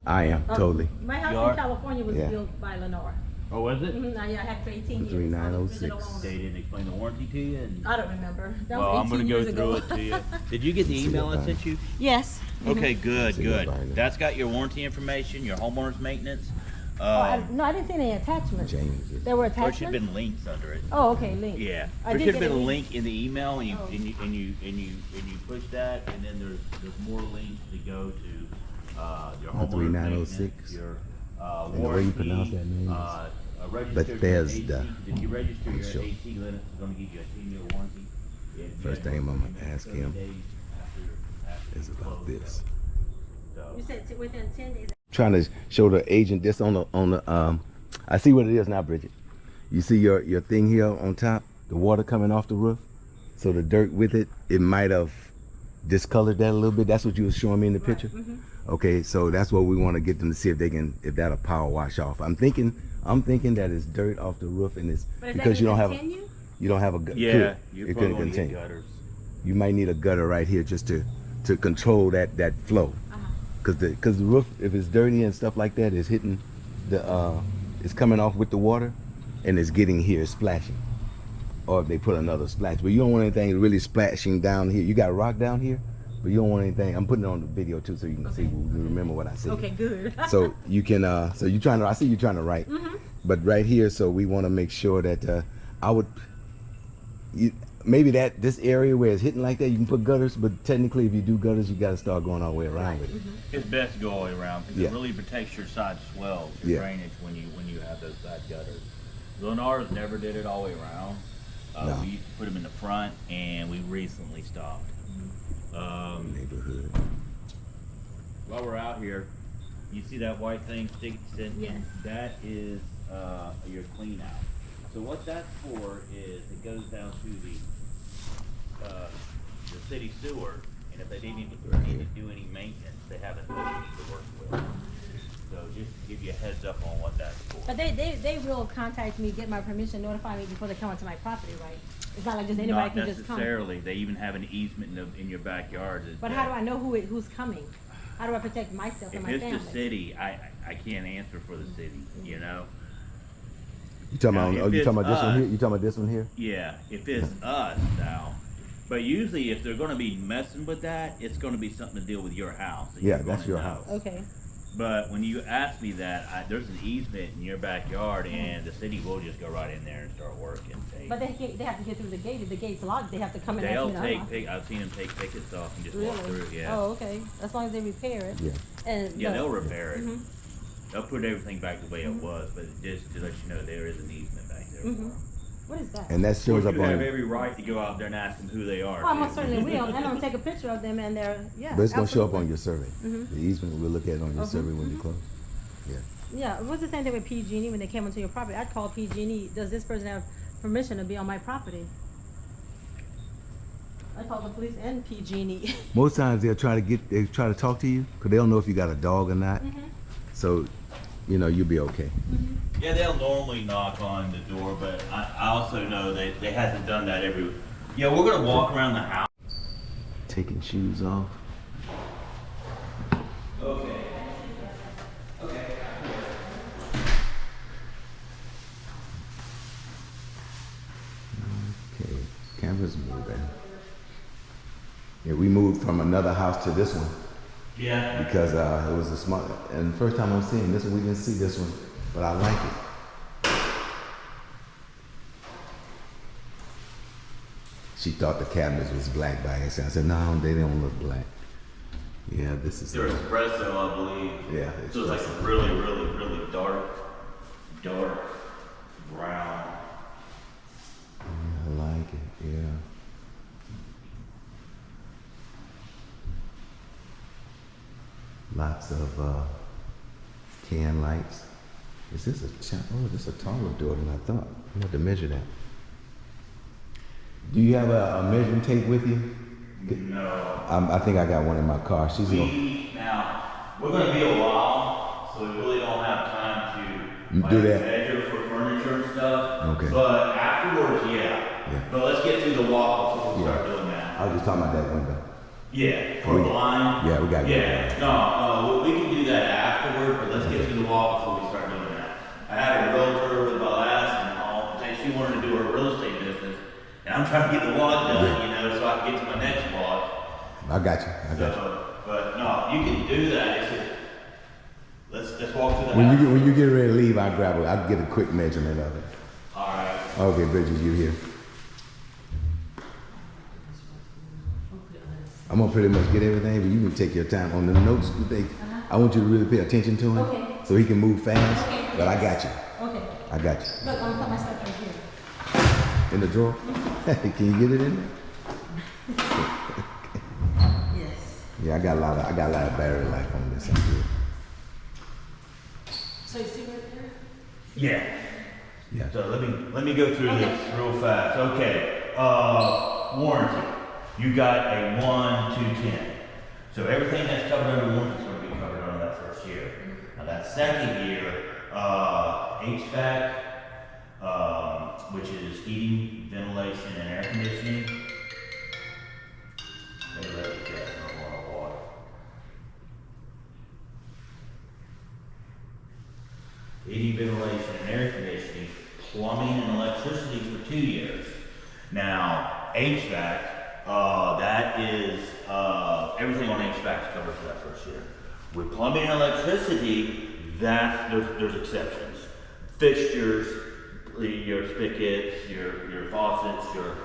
I am, totally. My house in California was built by LANNAR. Oh, was it? Yeah, I had for 18 years. 3906. They didn't explain the warranty to you? I don't remember. That Well, was I'm going 18 to go years through ago. it to you. Did you get the email I sent you? Yes. Okay, good, See good. that binder. That's got your warranty information, your homeowner's maintenance. No, I didn't see any attachments. James. There were There attachments? should have been links under it. Oh, okay, links. Yeah, I there did should have get been a a link in the email, and you push that, and then there's more links to go to your homeowner's 3906. maintenance, your And the way warranty. you pronounce that name Bethesda. Did you register your Sure. AC limit? It's going to give you a 10-year warranty. First thing I'm gonna ask him is about this. You said within 10 days. Trying to show the agent this on the I see what it is now, Bridget. You see your thing here on top, the water coming off the roof. So the dirt with it, it might have discolored that a little bit. That's what you was showing me in the picture. Okay, so that's what we want to get them to see if that'll power wash off. I'm thinking that it's dirt off the roof, and it's because you don't have a gutter. Yeah, it couldn't continue. You might need a gutter right here just to control that flow. Because the roof, if it's dirty and stuff like that, is hitting it's coming off with the water, and it's getting here, splashing. Or if they put another splash, but you don't want anything really splashing down here. You got rock down here, but you don't want anything. I'm putting it on the video too, so you can see, remember what I said. Okay, good. So you can, so you trying to, I see you trying to write, but right here, so we want to make sure that maybe this area where it's hitting like that, you can put gutters, but technically if you do gutters, you got to start going all the way around with it. It's best to go all the way around because it really protects your side swells, your drainage when you have those side gutters. LANNAR's never did it all the way around. No. We used to put them in the front, and we recently stopped. Neighborhood. While we're out here, you see that white thing sticking? Yes. That is your clean out. So what that's for is it goes down to the city sewer, and if they need to do any maintenance, they have a hose to work with. So just to give you a heads up on what that's for. But they will contact me, get my permission, notify me before they come onto my property, right? It's not like just anybody can just come. Not necessarily. They even have an easement in your backyard. But how do I know who's coming? How do I protect myself and my family? If it's the city, I can't answer for the city, you know? You talking about? You talking about this one here? You talking about this one here? Yeah, if it's us now. But usually, if they're going to be messing with that, it's going to be something to deal with your house. Yeah, that's your house. Okay. But when you ask me that, there's an easement in your backyard, and the city will just go right in there and start working. But they have to get through the gate. If the gate's locked, they have to come in. I've seen them take tickets off and just walk through. Yeah. Oh, okay. As long as they repair it. Yeah. And they'll repair it. They'll put everything back the way it was, but just to let you know, there is an easement back there. For them. What is that? And that shows up you on. have every right to go out there and ask them who they are. Oh, I most certainly will. And I'm gonna take a picture of them, and they're But it's gonna show up on your survey. The easement we'll look at it on your survey when you close. Yeah. Yeah, it was the same thing with PG&E when they came onto your property. I'd call PG&E. Does this person have permission to be on my property? I called the police and PG&E. Most times they try to talk to you because they don't know if you got a dog or not. So, you'll be okay. Yeah, they'll normally knock on the door, but I also know that they hasn't done that every. Yeah, we're gonna walk around the house. Taking shoes off. Okay. Okay, camera's moving. Yeah, we moved from another house to this one. Yeah. Because it was a smart, and the first time I'm seeing this one, we didn't see this one, but I like it. She thought the cabinets was black by accident. I said, no, they don't look black. Yeah, this is. They're espresso, I believe. Yeah. So it's like a really, really, really dark brown. Yeah, I like it, yeah. Lots of can lights. Is this this is a taller door than I thought. I have to measure that. Do you have a measuring tape with you? No. I think I got one in my car. Now, we're going to be a while, so we really don't have time to do that. Measure for furniture and stuff. Okay. But afterwards, yeah. But let's get through the walk before we start doing that. I was just talking about that window. Yeah, for the line. Yeah, we got to get No, we can do that afterwards. the walk before we start doing that. I had a realtor with my last, and she wanted to do her real estate business, and I'm trying to get the walk done, you know, so I can get to my next walk. I got you. I got you. But no, you can do that. It's just, let's walk through the When house. you get ready to leave, I'll get a quick measurement of it. All right. Okay, Bridget, you here? I'm gonna pretty much get everything, but you can take your time on the notes. I want you to really pay attention to him, Okay. so he can move fast. Okay. But I got you. Okay. I got you. Look, I'm gonna put my stuff right here. In the drawer? Can you get it in there? Yes. Yeah, I got a lot of battery life on this. I'm good. So you see right there? Yeah. Yeah. So let me go through this real fast. Okay. Warranty. You got a 1 to 10. So everything that's covered under warranty is going to be covered under that first year. Now that second year, HVAC, which is heating, ventilation, and air conditioning. Let me let you get a lot of water. Heating, ventilation, and air conditioning, plumbing and electricity for 2 years. Now, HVAC, that is, everything on HVAC is covered for that first year. With plumbing and electricity, there's exceptions. Fixtures, your spigots, your faucets, your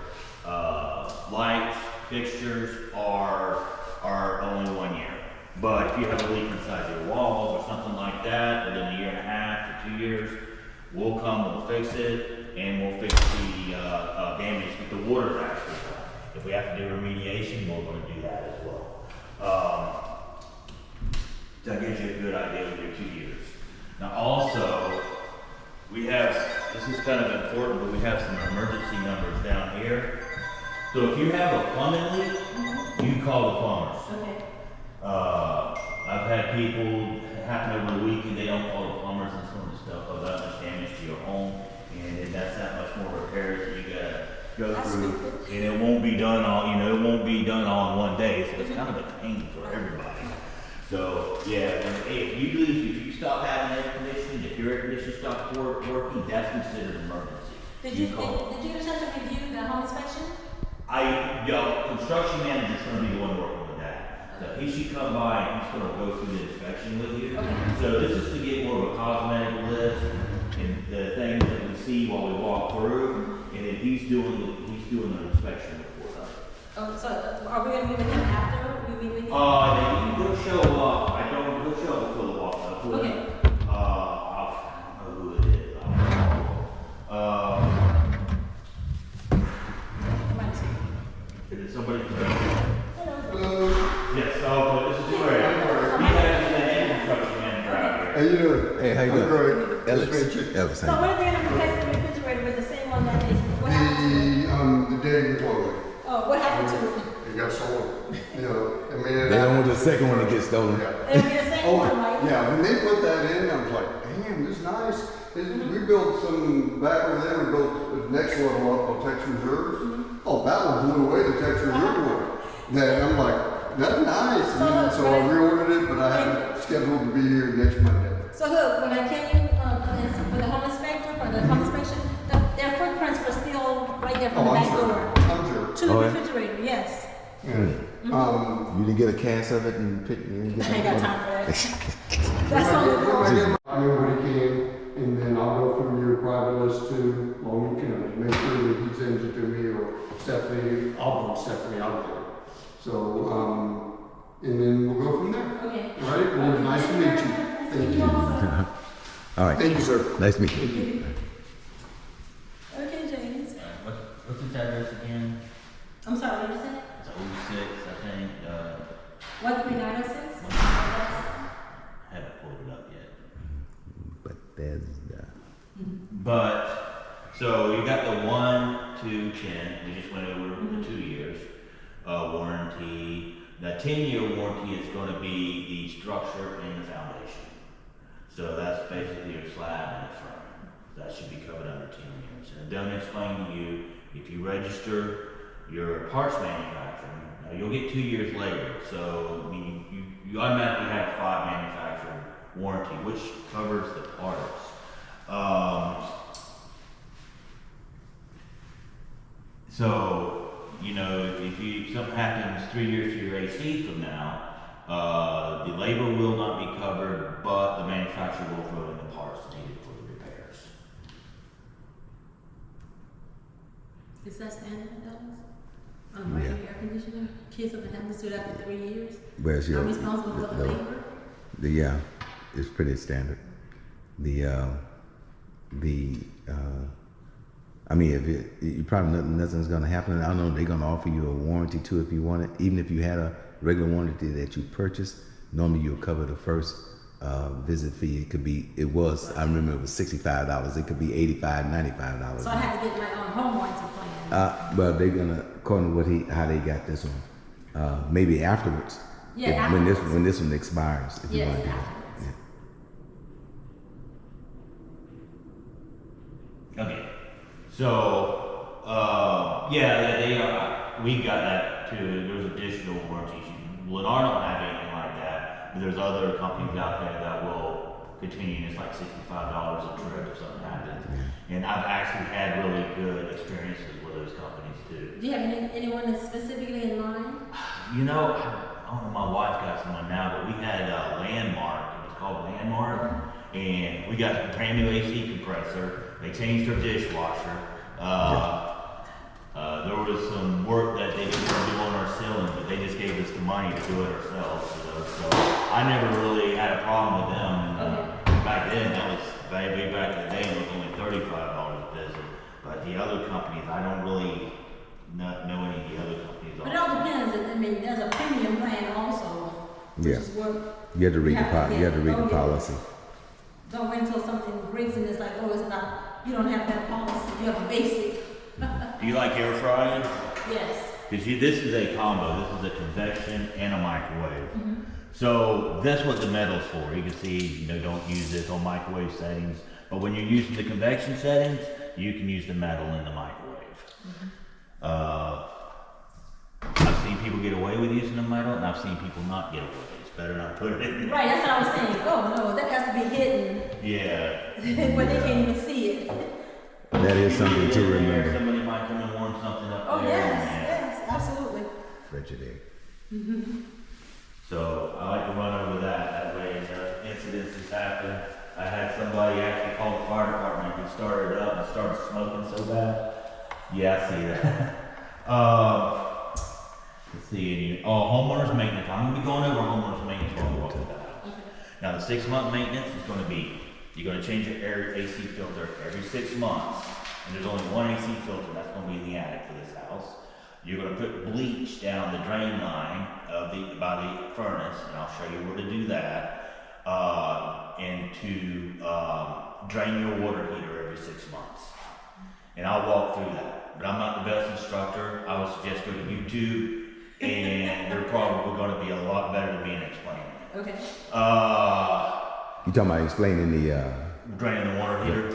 lights, fixtures are only 1 year. But if you have a leak inside your walls or something like that, within a year and a half to 2 years, we'll come, we'll fix it, and we'll fix the damage that the water's actually done. If we have to do remediation, we're going to do that as well. That gives you a good idea of your 2 years. Now also, we have, this is kind of important, but we have some emergency numbers down here. So if you have a plumbing leak, you call the plumbers. Okay. I've had people happen over the weekend, they don't call the plumbers and some of the stuff, oh, that much damage to your home, and then that's that much more repairs that you gotta go through, and it won't be done all, it won't be done all in 1 day, so it's kind of a pain for everybody. So, yeah, if you stop having air conditioning, if your air conditioner stops working, that's considered an emergency. Did you get a chance to review the home inspection? Construction manager's gonna be the one working with that. So he should come by and he's gonna go through the inspection with you. Okay. So this is to get more of a cosmetic list and the things that we see while we walk through, and then he's doing the inspection report of it. Oh, so are we gonna meet with him after we meet with him? He'll show up. He'll show up before the walk up. Okay. I don't know who it is. Is it somebody? Hello. Yes, this is Greg. We have the construction manager out here. How you doing? Hey, how you I'm doing? Greg. Nice to meet you. Ellis, So what are they gonna replace the refrigerator with, the same one that they, what happened to it? The day before, Oh, what happened to it? it got stolen. I mean, They don't want the second one to get stolen. Yeah. It'll be the same one, right? Yeah, when they put that in, I was like, damn, this is nice. We built some, back over there, we built the next level up on Texas Reserves. Oh, that one blew away the Texas Reserve one. Then I'm like, that's nice. And so I reordered it, but I have it scheduled to be here next Monday. So look, when I came for the home inspector, for the home inspection, their footprints were still right there from the back door. I'm sure. To the Oh, yeah? refrigerator, yes. Yeah. You didn't get a cast of it and pick. You didn't I ain't got get time for that. That's all we're doing. I mean, what he can, and then I'll go through your private list too, long as you can, make sure that he sends it to me or Stephanie, I'll bring Stephanie out there. So, and then we'll go from there. Okay. All right, well, it was nice to meet you. Thank you. All right. Thank you, sir. Nice to meet you. Okay, James. What's his address again? I'm sorry, what did you say? It's 06, I think. 13906? I haven't pulled it up yet. But there's But, so you got the 1 to 10, we just went over the 2 years, warranty. The 10-year warranty is gonna be the structure and the foundation. So that's basically your slab and the frame. That should be covered under 10 years. And don't explain to you, if you register your parts manufacturer, now you'll get 2 years later. So, I mean, you automatically have 5 manufacturer warranty, which covers the parts. So, you know, if something happens 3 years to your AC from now, the labor will not be covered, but the manufacturer will throw in the parts needed for the repairs. Is that standard, Douglas? On a regular air conditioner? Kids have been having to do that for 3 years? Where's your I'm responsible for the labor? Yeah, it's pretty standard. I mean, if you probably nothing's gonna happen. I don't know. They're gonna offer you a warranty too if you want it. Even if you had a regular warranty that you purchased, normally you'll cover the first visit fee. I remember it was $65. It could be $85, $95. So I have to get my own home warranty plan? Well, they're gonna, according to how they got this one, maybe afterwards. Yeah, When this one expires, if you Yes, want to do that. afterwards. Yeah. Okay. So, they are, we got that too. There's additional warranties. LANNAR don't have anything like that, but there's other companies out there that will continue. It's like $65 a trip if something happens. And I've actually had really good experiences with those companies too. Do you have anyone that's specifically in mind? You know, I don't know, my wife got someone now, but we had LANNAR. It was called LANNAR. And we got a brand new AC compressor. They changed our dishwasher. There was some work that they could do on our ceiling, but they just gave us the money to do it ourselves. So I never really had a problem with them. And back then, that was way back in the day, it was only $35 a visit. But the other companies, I don't really know any of the other companies. But it all depends. I mean, there's a premium plan also. Which is what You have to read the policy. Don't wait until something breaks and it's like, oh, it's not, you don't have that policy, you have a basic. Do you like air frying? Yes. Because this is a combo. This is a convection and a microwave. So that's what the metal's for. You can see, you know, don't use this on microwave settings. But when you're using the convection settings, you can use the metal in the microwave. I've seen people get away with using the metal, and I've seen people not get away. It's better not put it in there. Right, that's what I was saying. Oh, no, that has to be hidden. Yeah. Where they can't even see it. That is something to remember. Somebody might come and warm something up Oh, there. yes, absolutely. Frigidaire. So I like to run over that. That way, incidences happen. I had somebody actually call the fire department who started it up and started smoking so bad. Yeah, I see that. Let's see. Homeowners maintenance. I'm gonna be going over homeowners maintenance while we walk through the house. Now, the 6-month maintenance is going to be, you're going to change your AC filter every 6 months, and there's only one AC filter that's going to be in the attic for this house. You're going to put bleach down the drain line by the furnace, and I'll show you where to do that, and to drain your water heater every 6 months. And I'll walk through that, but I'm not the best instructor. I would suggest go to YouTube, and they're probably going to be a lot better than me in explaining. Okay. You talking about explaining the Draining the water heater.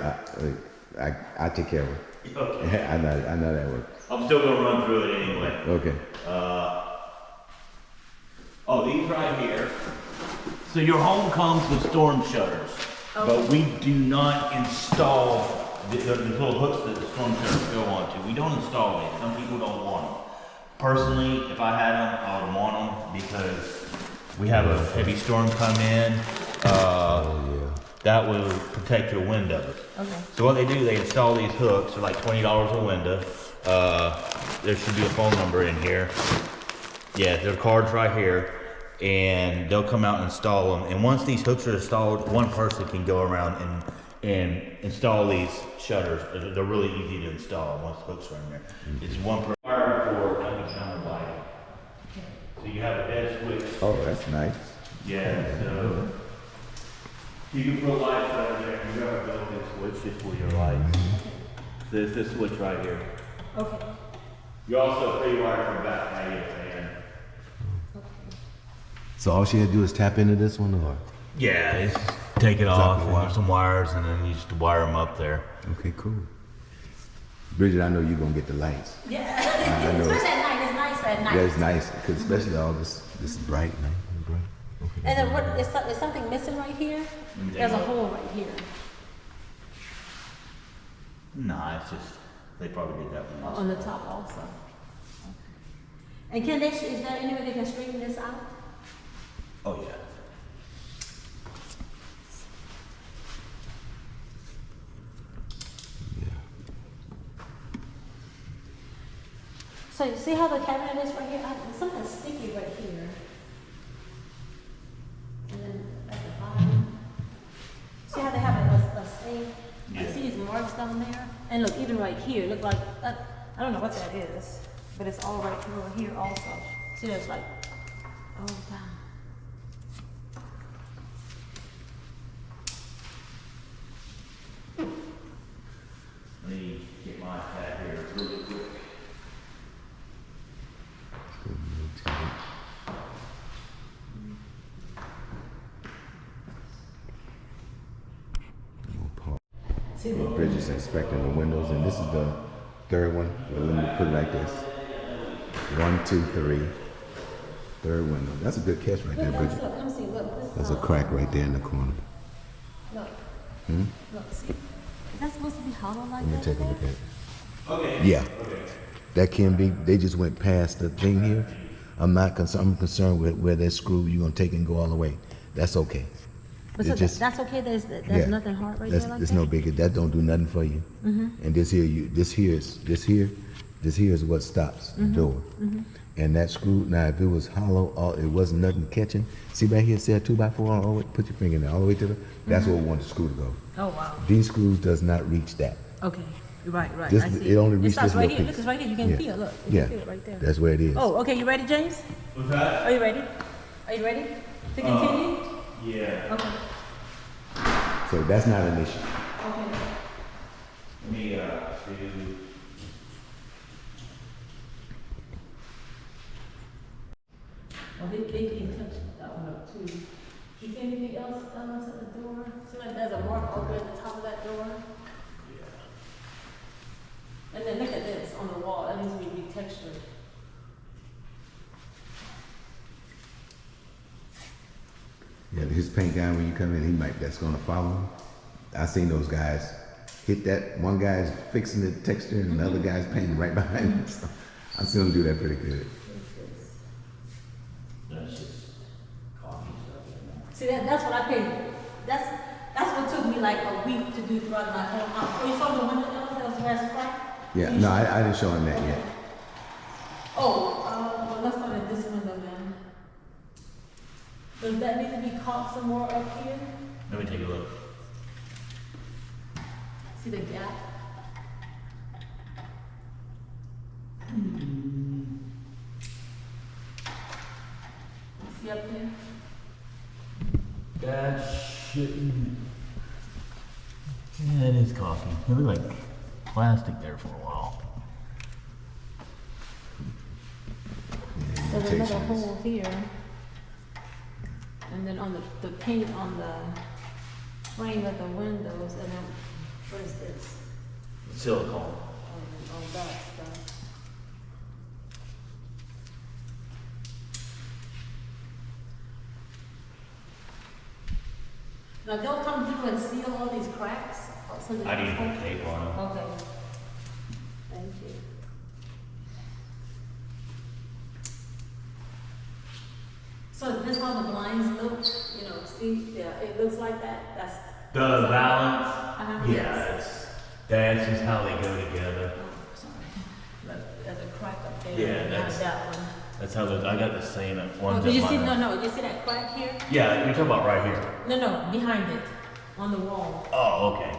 I take care of it. Okay. I know that works. I'm still gonna run through it anyway. Okay. These right here. So your home comes with storm shutters, but we do not install the little hooks that the storm shutters go onto. We don't install these. Some people don't want them. Personally, if I had them, I would want them because we have a heavy storm come in. That will protect your windows. Okay. So what they do, they install these hooks. They're like $20 a window. There should be a phone number in here. Yeah, their card's right here. And they'll come out and install them. And once these hooks are installed, one person can go around and install these shutters. They're really easy to install once the hooks are in there. It's one per for underground lighting. So you have a dead switch. Oh, that's nice. Yeah, so you can put lights right there. You have a built-in switch just for your lights. So it's this switch right here. Okay. You also pre-wire from back patio fan. So all she had to do is tap into this one, or? Yeah, it's take it off, and some wires, and then you just wire them up there. Okay, cool. Bridget, I know you're gonna get the lights. Yeah. I know. Especially at night. It's nice at night. Yeah, it's nice, 'cause especially all this is bright, man. Bright. And then what, is something missing right here? There's a hole right here. Nah, it's just, they probably did that one. On the top also. And can they, is there any way they can straighten this out? Oh, yeah. So you see how the cabinet is right here? There's something sticky right here. And then at the bottom. See how they have a stain? I Yeah. see these marks down there. And look, even right here, look like that. I don't know what that is, but it's all right over here also. See, there's like, oh, down. Let me get my pad here really quick. Bridges inspecting the windows, and this is the third one. Well, let me put it like this: 1, 2, 3. Third window. That's a good catch right there, Look, Bridget. look, come see, look. This, There's a crack right there in the corner. Look, Hmm? look, see. Is that supposed to be hollow like Let me that? take a look at it. Okay. Yeah, that can be. They just went past the thing here. I'm not concerned. I'm concerned with where that screw you're gonna take and go all the way. That's okay. But It's so just- that's okay. There's Yeah. nothing hard right That's, there like there's that. no biggie. That don't do nothing for you. And this here, this here is what stops the door. And that screw. Now, if it was hollow, it wasn't nothing catching. See back here, say a 2x4 all the way. Put your finger in there, all the way to the. That's where we want the screw to go. Oh wow. These screws does not reach that. Okay. Right. This- I see. it only reached stops this right little here. piece. Look, it's right here. You can Yeah. feel. Look. You Yeah, can feel it right there. that's where it is. Oh, okay. You ready, James? What's that? Are you ready? Are you ready to continue? Yeah. Okay. So that's not an issue. Okay. Let me, do. Well, they can touch that one up too. You see anything else else at the door? See like there's a mark over at the top of that door? And then look at this on the wall. That needs to be retextured. Yeah, his paint guy, when you come in, that's gonna follow him. I seen those guys hit that. One guy's fixing the texture and the other guy's painting right behind him. So I seen him do that pretty good. That's just coffee stuff. See that's what I paid. That's what took me like a week to do throughout my whole house. Oh, you saw the window that was last crack? Yeah, no, I didn't show him that yet. Oh, well, let's start at this window then. Does that need to be caulked some more up here? Let me take a look. See the gap? See up there? That shouldn't. Yeah, it is coffee. It looked like plastic there for a while. There's another Invitations. hole here. And then on the paint on the frame of the windows, and then, what is this? Silicone. All that stuff. Now they'll come through and seal all these cracks? So that- I need to put tape on them. Okay. Thank you. So this how the blinds look, you know, see, yeah, it looks like that, that's. The balance? Uh-huh. Yeah, that's just how they go together. Oh, sorry. There's a crack up there. Yeah, not that's- that one. That's how I got the same at Oh, one. did you see, no, you see that crack here? Yeah, you're talking about right here. No, behind it, on the wall. Oh, okay.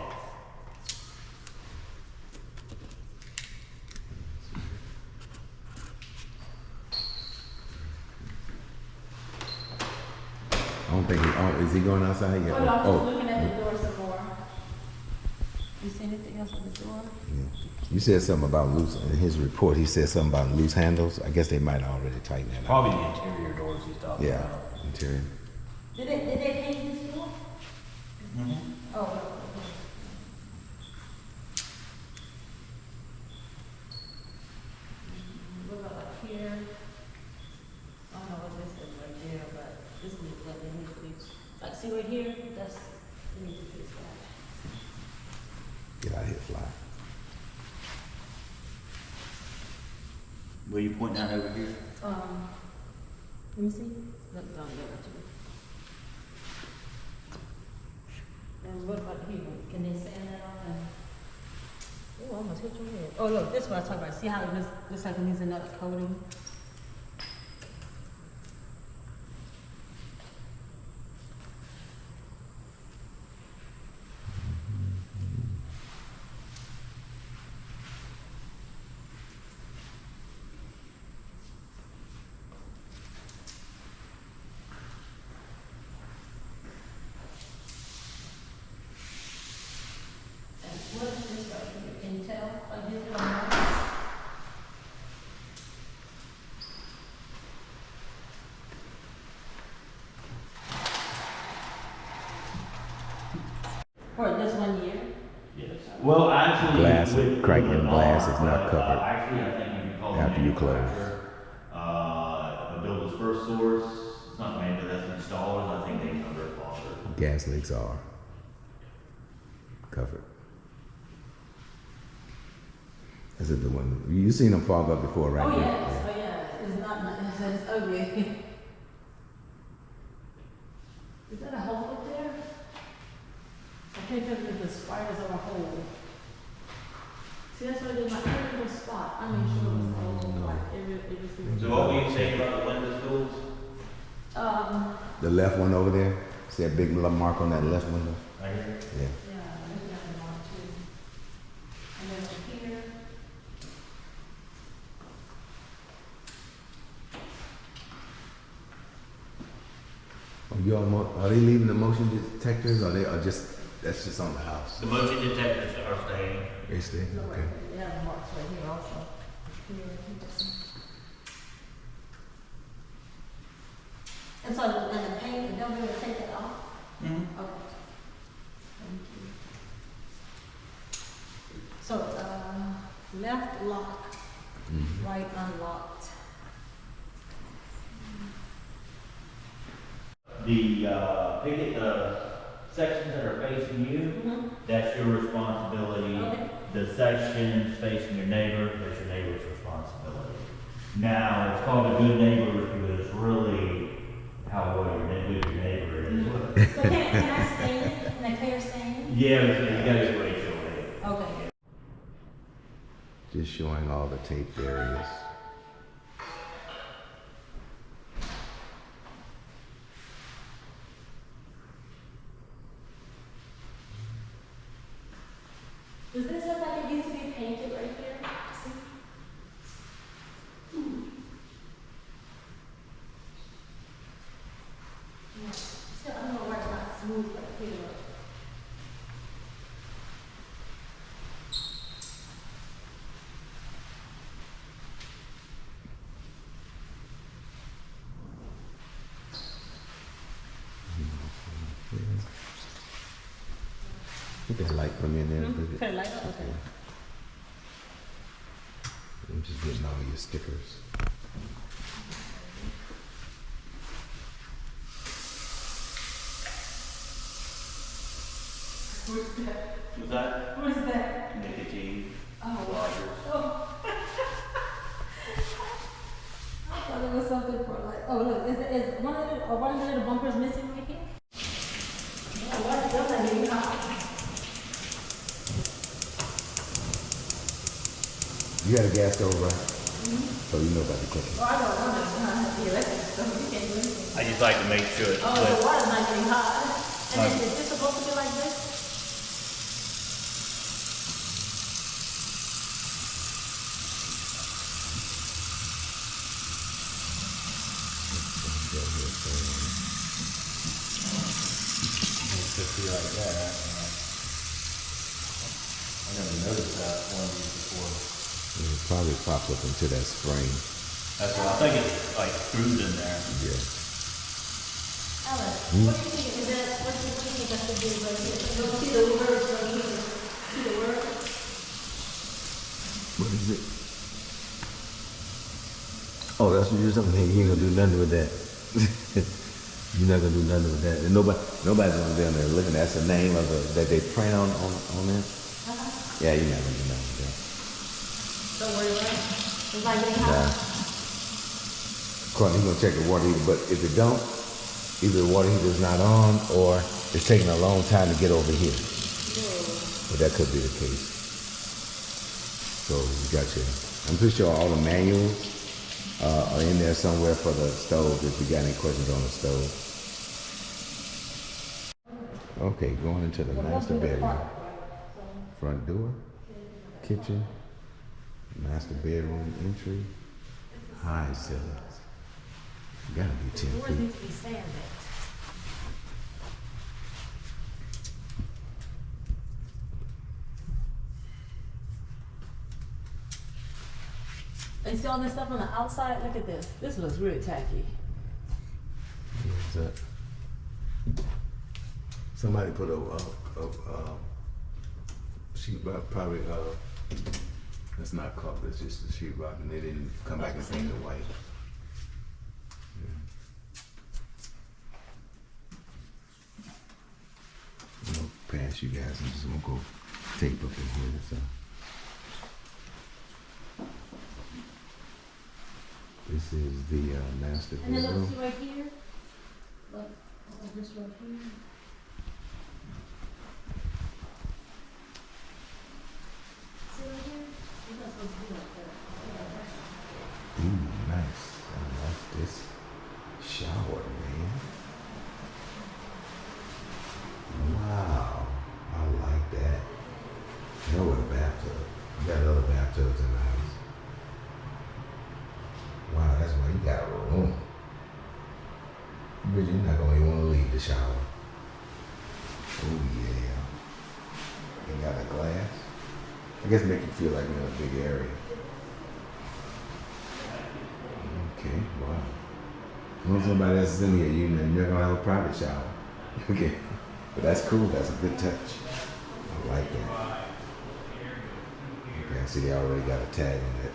I don't think is he going outside yet? Oh, no, I'm just looking at the door some more. You see anything else on the door? Yeah. You said something about loose, in his report, he said something about loose handles. I guess they might already tighten that up. Probably the interior doors he's talking Yeah, about. interior. Did they paint this door? Oh, okay. What about like here? I don't know what this is right there, but this is like Where you pointing out over here? Let me see. Look down there to me. And what about here? Can they sand that on? Oh, I almost hit your head. Oh, look, this is what I was talking about. See how it looks like it needs another coating? What is this right here? Can you tell? Like this one marks? Or this 1 year? Yes. Well, actually, Glass, crack in LANNAR, glass is not but, covered actually, I think you can call after you close. A builder's first source, it's not made, but that's installers, I think they cover it also. Gas leaks are covered. This is the one, you've seen them fog up before, right? Oh, here? yes. Oh, yeah. It's not, it's ugly. Is that a hole up there? I can't tell if the spiders are a hole. See, that's what it is, my every little spot. I made sure it was all like every single. So what were you saying about the window schools? The left one over there, see that big little mark on that left window? Right here? Yeah. Yeah, there's nothing wrong too. And then over here. Are they leaving the motion detectors, or that's just on the house? The motion detectors are staying. They stay, okay. They have marks right here also. Here, and so, and the paint, they'll be able to take that off? Mm-hmm. Okay. Thank you. So, left lock, right unlocked. The sections that are facing you, that's your responsibility. Okay. The sections facing your neighbor, that's your neighbor's responsibility. Now, it's called a good neighbor because it's really how well your neighbor is. So can I stain it? Can I clear stain? Yeah, you gotta get Rachel in. Okay. Just showing all the taped areas. Does this look like it needs to be painted right here? See? Yeah. Still, I don't know why it's not smooth right here. Get that light from in there. Bridget. Put a light on? Okay. I'm just getting all your stickers. Where's that? Was that Where's that? nicotine? Oh. Rogers. Oh. I thought it was something for like, oh look, is one of the little bumpers missing right here? Yeah, why is that getting hot? You had a gas stove, right? So you know about the cooking. Oh, I don't want the electric stuff, you can't do anything. I just like to make sure it's Oh, lit. the water's not getting hot. And then, is this supposed to be like this? It could be like that. I never noticed that one of these before. It probably pops up into that spring. That's what I think it's like screwed in there. Yeah. Alice, what do you think, is that, what do you think I should do right here? Don't see the words right here. See the words? What is it? Oh, that's what you're saying. You ain't gonna do nothing with that. You're not gonna do nothing with that. And nobody's gonna be down there looking. That's the name of that they print on that. Yeah, you're not gonna do nothing with that. Don't worry about it. It's like they Nah. have. According, he's gonna check the water heater, but if it don't, either the water heater is not on or it's taking a long time to get over here. But that could be the case. So we got you. I'm pretty sure all the manuals are in there somewhere for the stove if you got any questions on the stove. Okay, going into the master bedroom. Front door, kitchen, master bedroom entry, high ceilings. Gotta be 10 Doors feet. need to be sanded. And see all this stuff on the outside? Look at this. This looks really tacky. What's that? Somebody put a sheetrock, probably, that's not carpet, it's just a sheetrock, and they didn't come back and paint it white. I'm gonna pass you guys, I'm just gonna go tape up in here, so. This is the master And then look, bedroom. see right here? Look, this right here. See right here? You're not supposed to do like that. Ooh, nice. I like this shower, man. Wow, I like that. You know what a bathtub. You got other bathtubs in the house. Wow, that's why you got a room. But you're not gonna even want to leave the shower. Oh yeah. You got a glass. I guess make you feel like you're in a big area. Okay, wow. When somebody else is in here, you're gonna have a private shower. Okay, but that's cool. That's a good touch. I like that. Okay, I see they already got a tag on that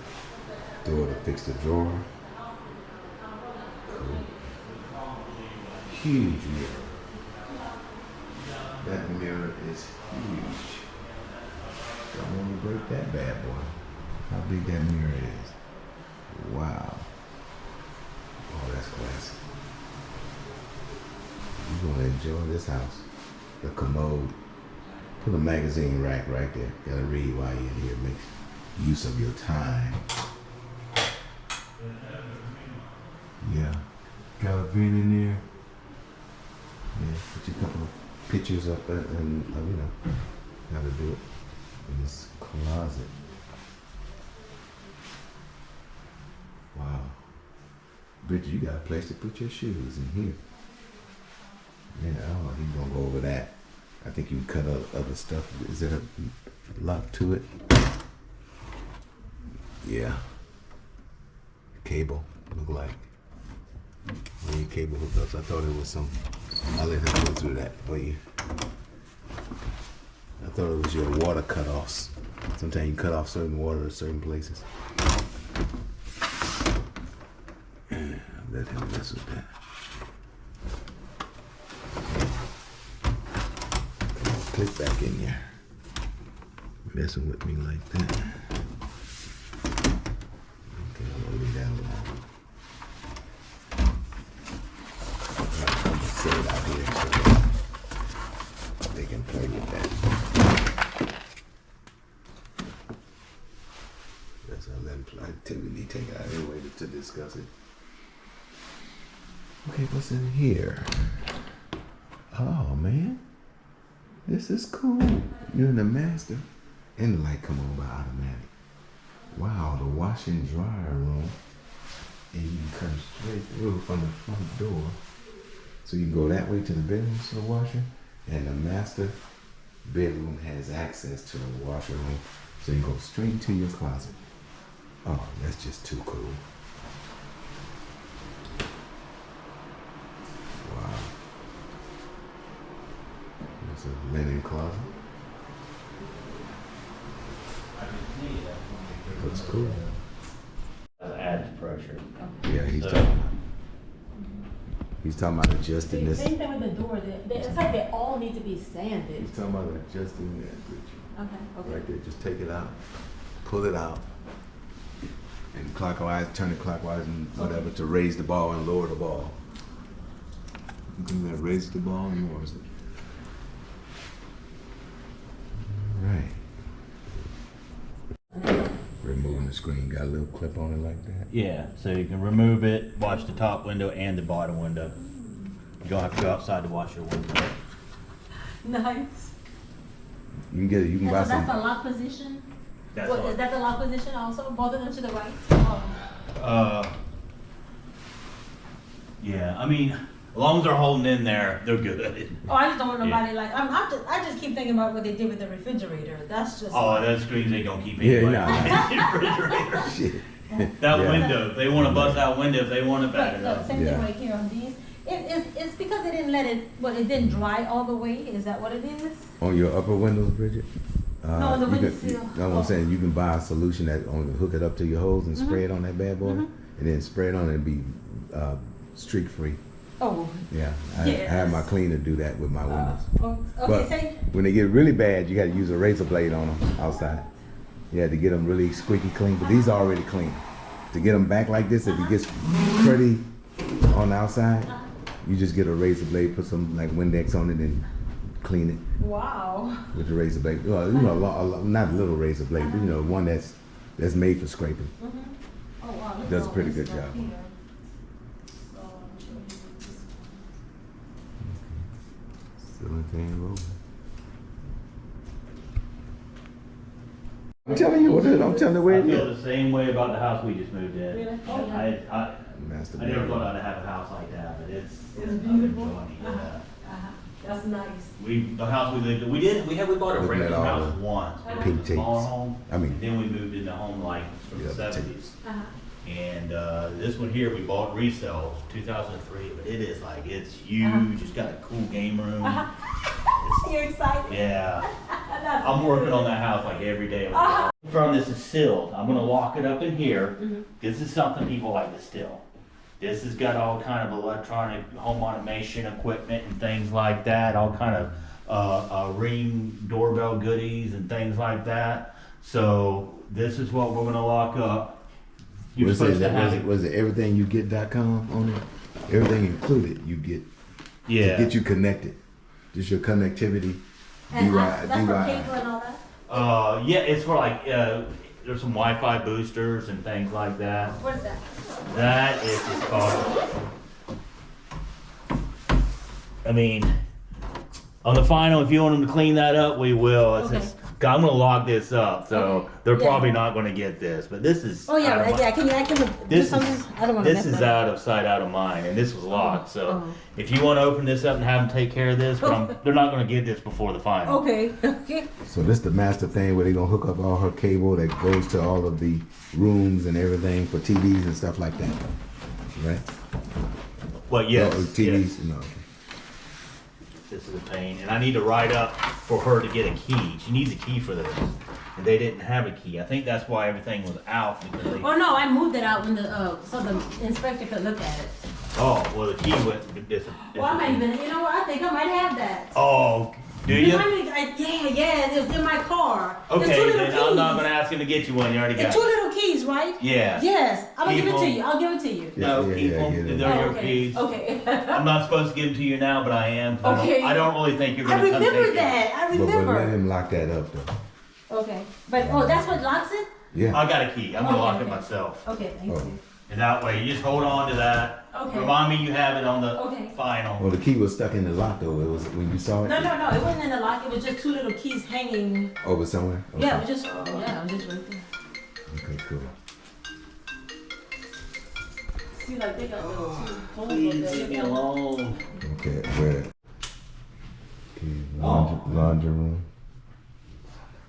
door to fix the drawer. Cool. Huge mirror. That mirror is huge. Don't want to break that bad boy. How big that mirror is. Wow. Oh, that's classy. You're gonna enjoy this house. The commode. Put a magazine rack right there. Gotta read while you're in here. Make use of your time. Yeah. Got a vent in there. Yeah, put your couple of pictures up and you know, gotta do it in this closet. Wow. Bridget, you got a place to put your shoes in here. Yeah, oh, he's gonna go over that. I think you can cut other stuff. Is there a lock to it? Yeah. Cable, look like. Any cable hookups? I thought it was some. I'll let him go through that for you. I thought it was your water cutoffs. Sometimes you cut off certain water at certain places. I'll let him mess with that. Click back in there. Messing with me like that. Okay, I'm gonna leave that alone. I'm gonna set it out here so they can play with that. That's how let them play. Typically take it out anyway to discuss it. Okay, what's in here? Oh man. This is cool. You're in the master. And the light come on by automatic. Wow, the wash and dryer room. And you can come straight through from the front door. So you can go that way to the bedroom to the washer. And the master bedroom has access to the washer room. So you can go straight to your closet. Oh, that's just too cool. Wow. It's a linen closet. Looks cool. Adds pressure. Yeah, he's talking about adjusting this. Same thing with the door. It's like they all need to be sanded. He's talking about adjusting that, Bridget. Okay, okay. Right there, just take it out, pull it out, and clockwise, turn it clockwise and whatever to raise the ball and lower the ball. You think that raises the ball and lowers it. Right. Removing the screen, got a little clip on it like that. Yeah, so you can remove it, wash the top window and the bottom window. You don't have to go outside to wash your window. Nice. You can get it. You can buy And so that's the some. lock position? That's What, what- is that the lock position also? Both of them to the right? Oh. Yeah, I mean, as long as they're holding in there, they're good. Oh, I just don't want Yeah. nobody like, I just keep thinking about what they did with the refrigerator. That's just. Oh, those screens ain't gonna keep Yeah, anybody nah. in the refrigerator. Shit. That Yeah. window, they wanna bust that window if they want it bad Right, look, enough. same thing Yeah. right here on these. It's because they didn't let it, it didn't dry all the way. Is that what it is? On your upper windows, Bridget? No, on the you windowsill. can, no, I'm saying you can buy a solution that hook it up to your hose and spray it on that bad boy, and then spray it on it and be streak free. Oh. Yeah, I have my cleaner do that with my windows. Okay, But say. when they get really bad, you got to use a razor blade on them outside. Yeah, to get them really squeaky clean. But these are already clean. To get them back like this, if it gets pretty on the outside, you just get a razor blade, put some like Windex on it, and clean it Wow. with the razor blade. Well, you know, not a little razor blade, but you know, one that's made for scraping. Oh wow. look Does at a all pretty this good stuff job. here. So, I'm sure he did this Ceiling fan roller. I'm telling you what it is. I'm telling you where I it feel is. the same way about the house we just moved in. Really? Oh, yeah. Master I never bedroom. thought I'd have a house like that, but it's beautiful. I'm enjoying it, yeah. That's nice. The house we lived in, we bought a Looking at regular all house the once. It was pink a smaller tapes. home. I mean- and then we moved into a home like from Yeah, the the seventies. Uh-huh. And this one here we bought resale 2003, but it is like it's huge. It's got a cool game room. You're excited? Yeah, That's I'm working good. on that house like every day. From this is sealed. I'm gonna lock it up in here. This is something people like to steal. This has got all kind of electronic home automation equipment and things like that. All kind of Ring doorbell goodies and things like that. So this is what we're gonna lock up. You're Was supposed to have it, was it everythingyouget.com on it? Everything included you get yeah. to get you connected. Just your connectivity. And DY that's for cable and all that? Yeah, it's for like there's some Wi-Fi boosters and things like that. What is that? That is just called. I mean, on the final, if you want them to clean that up, we will. It's Okay. just, I'm gonna log this up, so Okay. they're Yeah. probably not gonna get this. But this is. Oh yeah, out of right, my- yeah. Can you do This something? is I don't want to this mess is that up. out of sight, out of mind, and this was locked. So Oh. if you want to open this up and have them take care of this, but they're not gonna get this before the final. Okay. Okay. So this the master thing where they gonna hook up all her cable that goes to all of the rooms and everything for TVs and stuff like that, right? Well, yes. No, TVs. yes. No. This is a pain, and I need to write up for her to get a key. She needs a key for this, and they didn't have a key. I think that's why everything was out because they. Oh no, I moved it out when so the inspector could look at it. Oh, well, the key went. Well, I might even, you know what? I think I might have that. Oh, do you? Yeah, it was in my car. There's two Okay, little then keys. I'm not gonna ask him to get you one. You already got It's two it. little keys, right? Yeah. Yes, I'm gonna give it to Keep you. I'll give it to you. No, Yeah, keep yeah, them. get it. They're your okay. keys. Okay. I'm not supposed to give them to you now, but I am. 'cause Okay. I don't really think you're I gonna come remember take that. I But let remember. him lock that up though. Okay, but that's what locks it. Yeah. I got a key. I'm gonna Okay, lock it okay. myself. Okay, thank Oh. you. And that way, you just hold on to that. Okay. Remind me you have it on the Okay. final. Well, the key was stuck in the lock though. It was when you saw it. No, it wasn't in the lock. It was just two little keys hanging. Over somewhere. Okay. Yeah, it was just right there. Okay. Cool. See, like they got little two holes Please up there. leave me alone. Okay. Where? Okay, laundry room.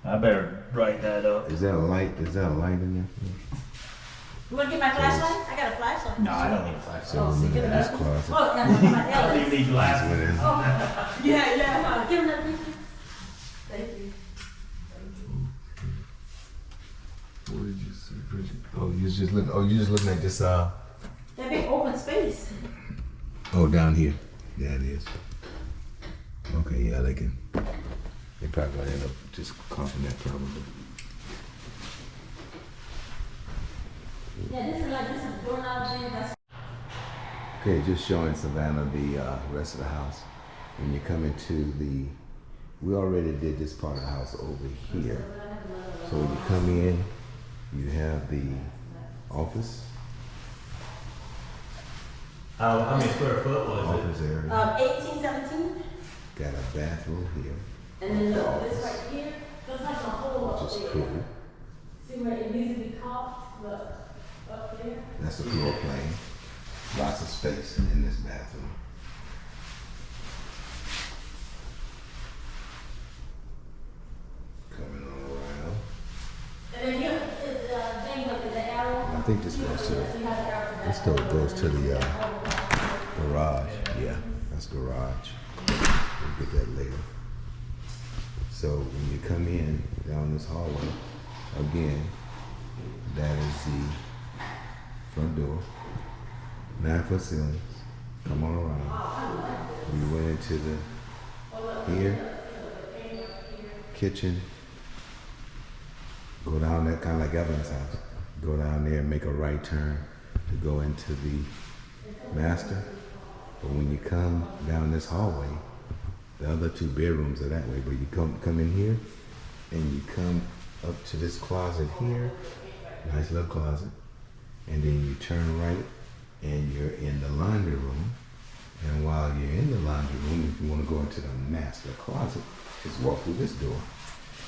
I better write that up. Is that a light? Is that a light in there? You wanna get my flashlight? I got a flashlight. No, I don't need a flashlight. So see, in give me this that. closet. Oh, that's my I don't even Ellis. need glasses. That's what it is. Oh, yeah. Give him that picture. Thank you. What did you see, Bridget? Oh, you was just looking. Oh, you just looking at this. That big open space. Oh, down here. Yeah, it is. Okay, yeah, they can. They probably gonna end up just coughing that probably. Yeah, this is doorknob thing, that's. Okay, just showing Savannah the rest of the house. When you come into the, we already did this part of the house over here. So when you come in, you have the office. How many square foot was Office area. 1817, Got a bathroom here. and then look, this right here, there's like a hole up Which is there. cool. See where it needs to be caulked, look, up there. That's the floor plan. Lots of space in this bathroom. Coming on around. And then here is the thing, look, is the arrow. I think this goes to the, this still goes to the garage. Yeah, that's garage. We'll get that later. So when you come in down this hallway, again, that is the front door. 9-foot ceilings. Come on around. We went into the here kitchen. Go down there, kind of like Evelyn's house. Go down there and make a right turn to go into the master. But when you come down this hallway, the other 2 bedrooms are that way. But you come in here and you come up to this closet here. Nice little closet. And then you turn right and you're in the laundry room. And while you're in the laundry room, if you want to go into the master closet, just walk through this door.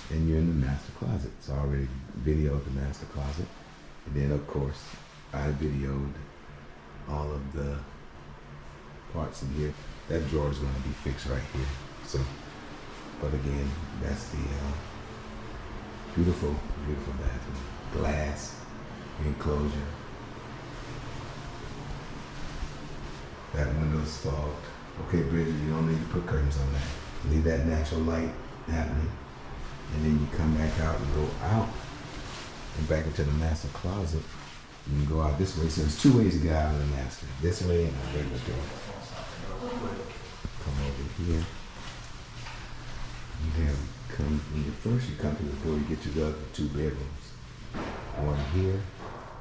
And you're in the master closet. It's already videoed the master closet. And then of course, I videoed all of the parts in here. That drawer is going to be fixed right here. So, but again, that's the beautiful, beautiful bathroom. Glass enclosure. That window's fogged. Okay, Bridget, you don't need to put curtains on that. Leave that natural light happening. And then you come back out and go out and back into the master closet. You can go out this way. So there's 2 ways to get out of the master. This way and a regular door. Come over here. And then come, when you first you come to the door, you get to the other 2 bedrooms. One here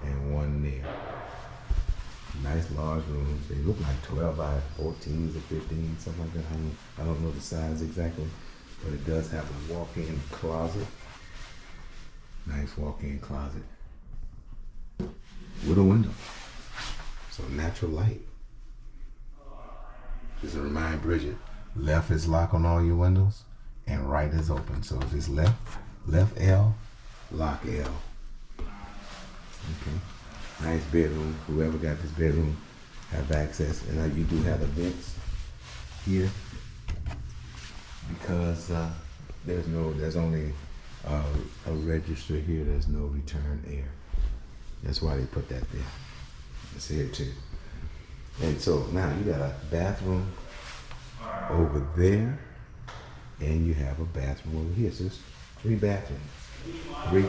and one there. Nice large rooms. They look like 12 by 14s or 15, something like that. I don't know the size exactly, but it does have a walk-in closet. Nice walk-in closet with a window. So natural light. Just to remind Bridget, left is lock on all your windows and right is open. So if it's left L, lock L. Okay. Nice bedroom. Whoever got this bedroom have access. And you do have the vents here because there's only a register here. There's no return air. That's why they put that there. It's here too. And so now you got a bathroom over there and you have a bathroom over here. So it's 3 bathrooms. 3,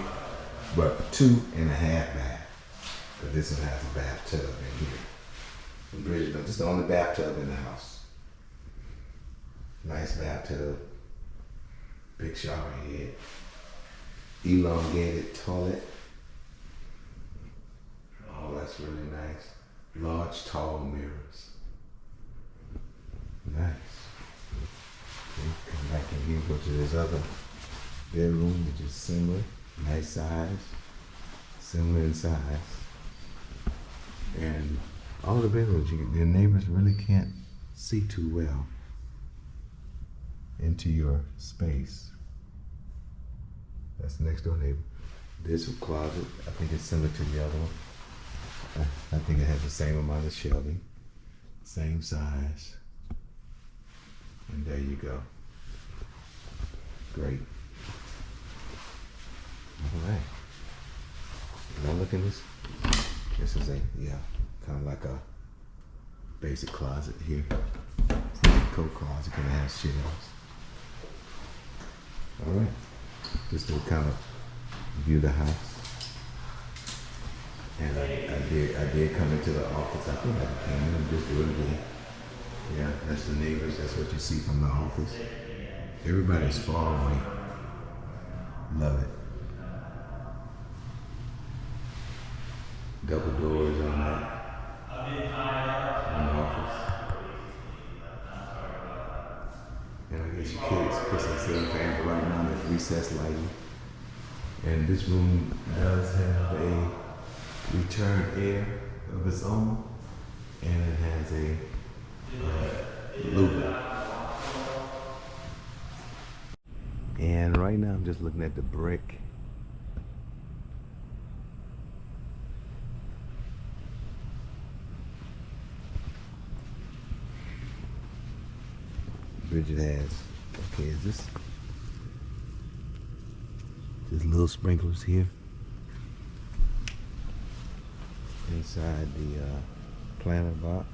but 2.5 baths. But this one has a bathtub in here. And Bridget, this is the only bathtub in the house. Nice bathtub. Big shower head. Elongated toilet. Oh, that's really nice. Large, tall mirrors. Nice. Okay, come back in here, go to this other bedroom, which is similar. Nice size. Similar in size. And all the bedrooms, the neighbors really can't see too well into your space. That's the next door neighbor. This closet, I think it's similar to the other one. I think it has the same amount of shelving, same size. And there you go. Great. All right. Now look at this. This is kind of like a basic closet here. It's not a coat closet because it has shelves. All right. Just to kind of view the house. And I did come into the office. I think I came in and just do it again. Yeah, that's the neighbors. That's what you see from the office. Everybody's far away. Love it. Double doors on that. In the office. And I guess your kids put some ceiling fans, but right now there's recessed lighting. And this room does have a return air of its own, and it has a louver. And right now I'm just looking at the brick. Bridget has, okay, is this little sprinklers here inside the planter box.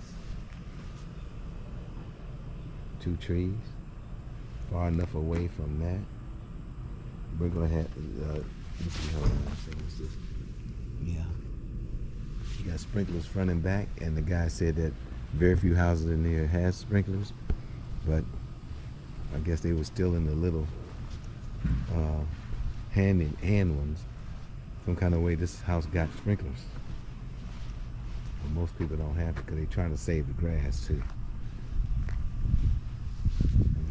2 trees, far enough away from that. We're gonna have, let me see, hold on a second, what's this? Yeah. You got sprinklers front and back, and the guy said that very few houses in here has sprinklers, but I guess they were still in the little hand ones. Some kind of way this house got sprinklers. But most people don't have it because they're trying to save the grass too.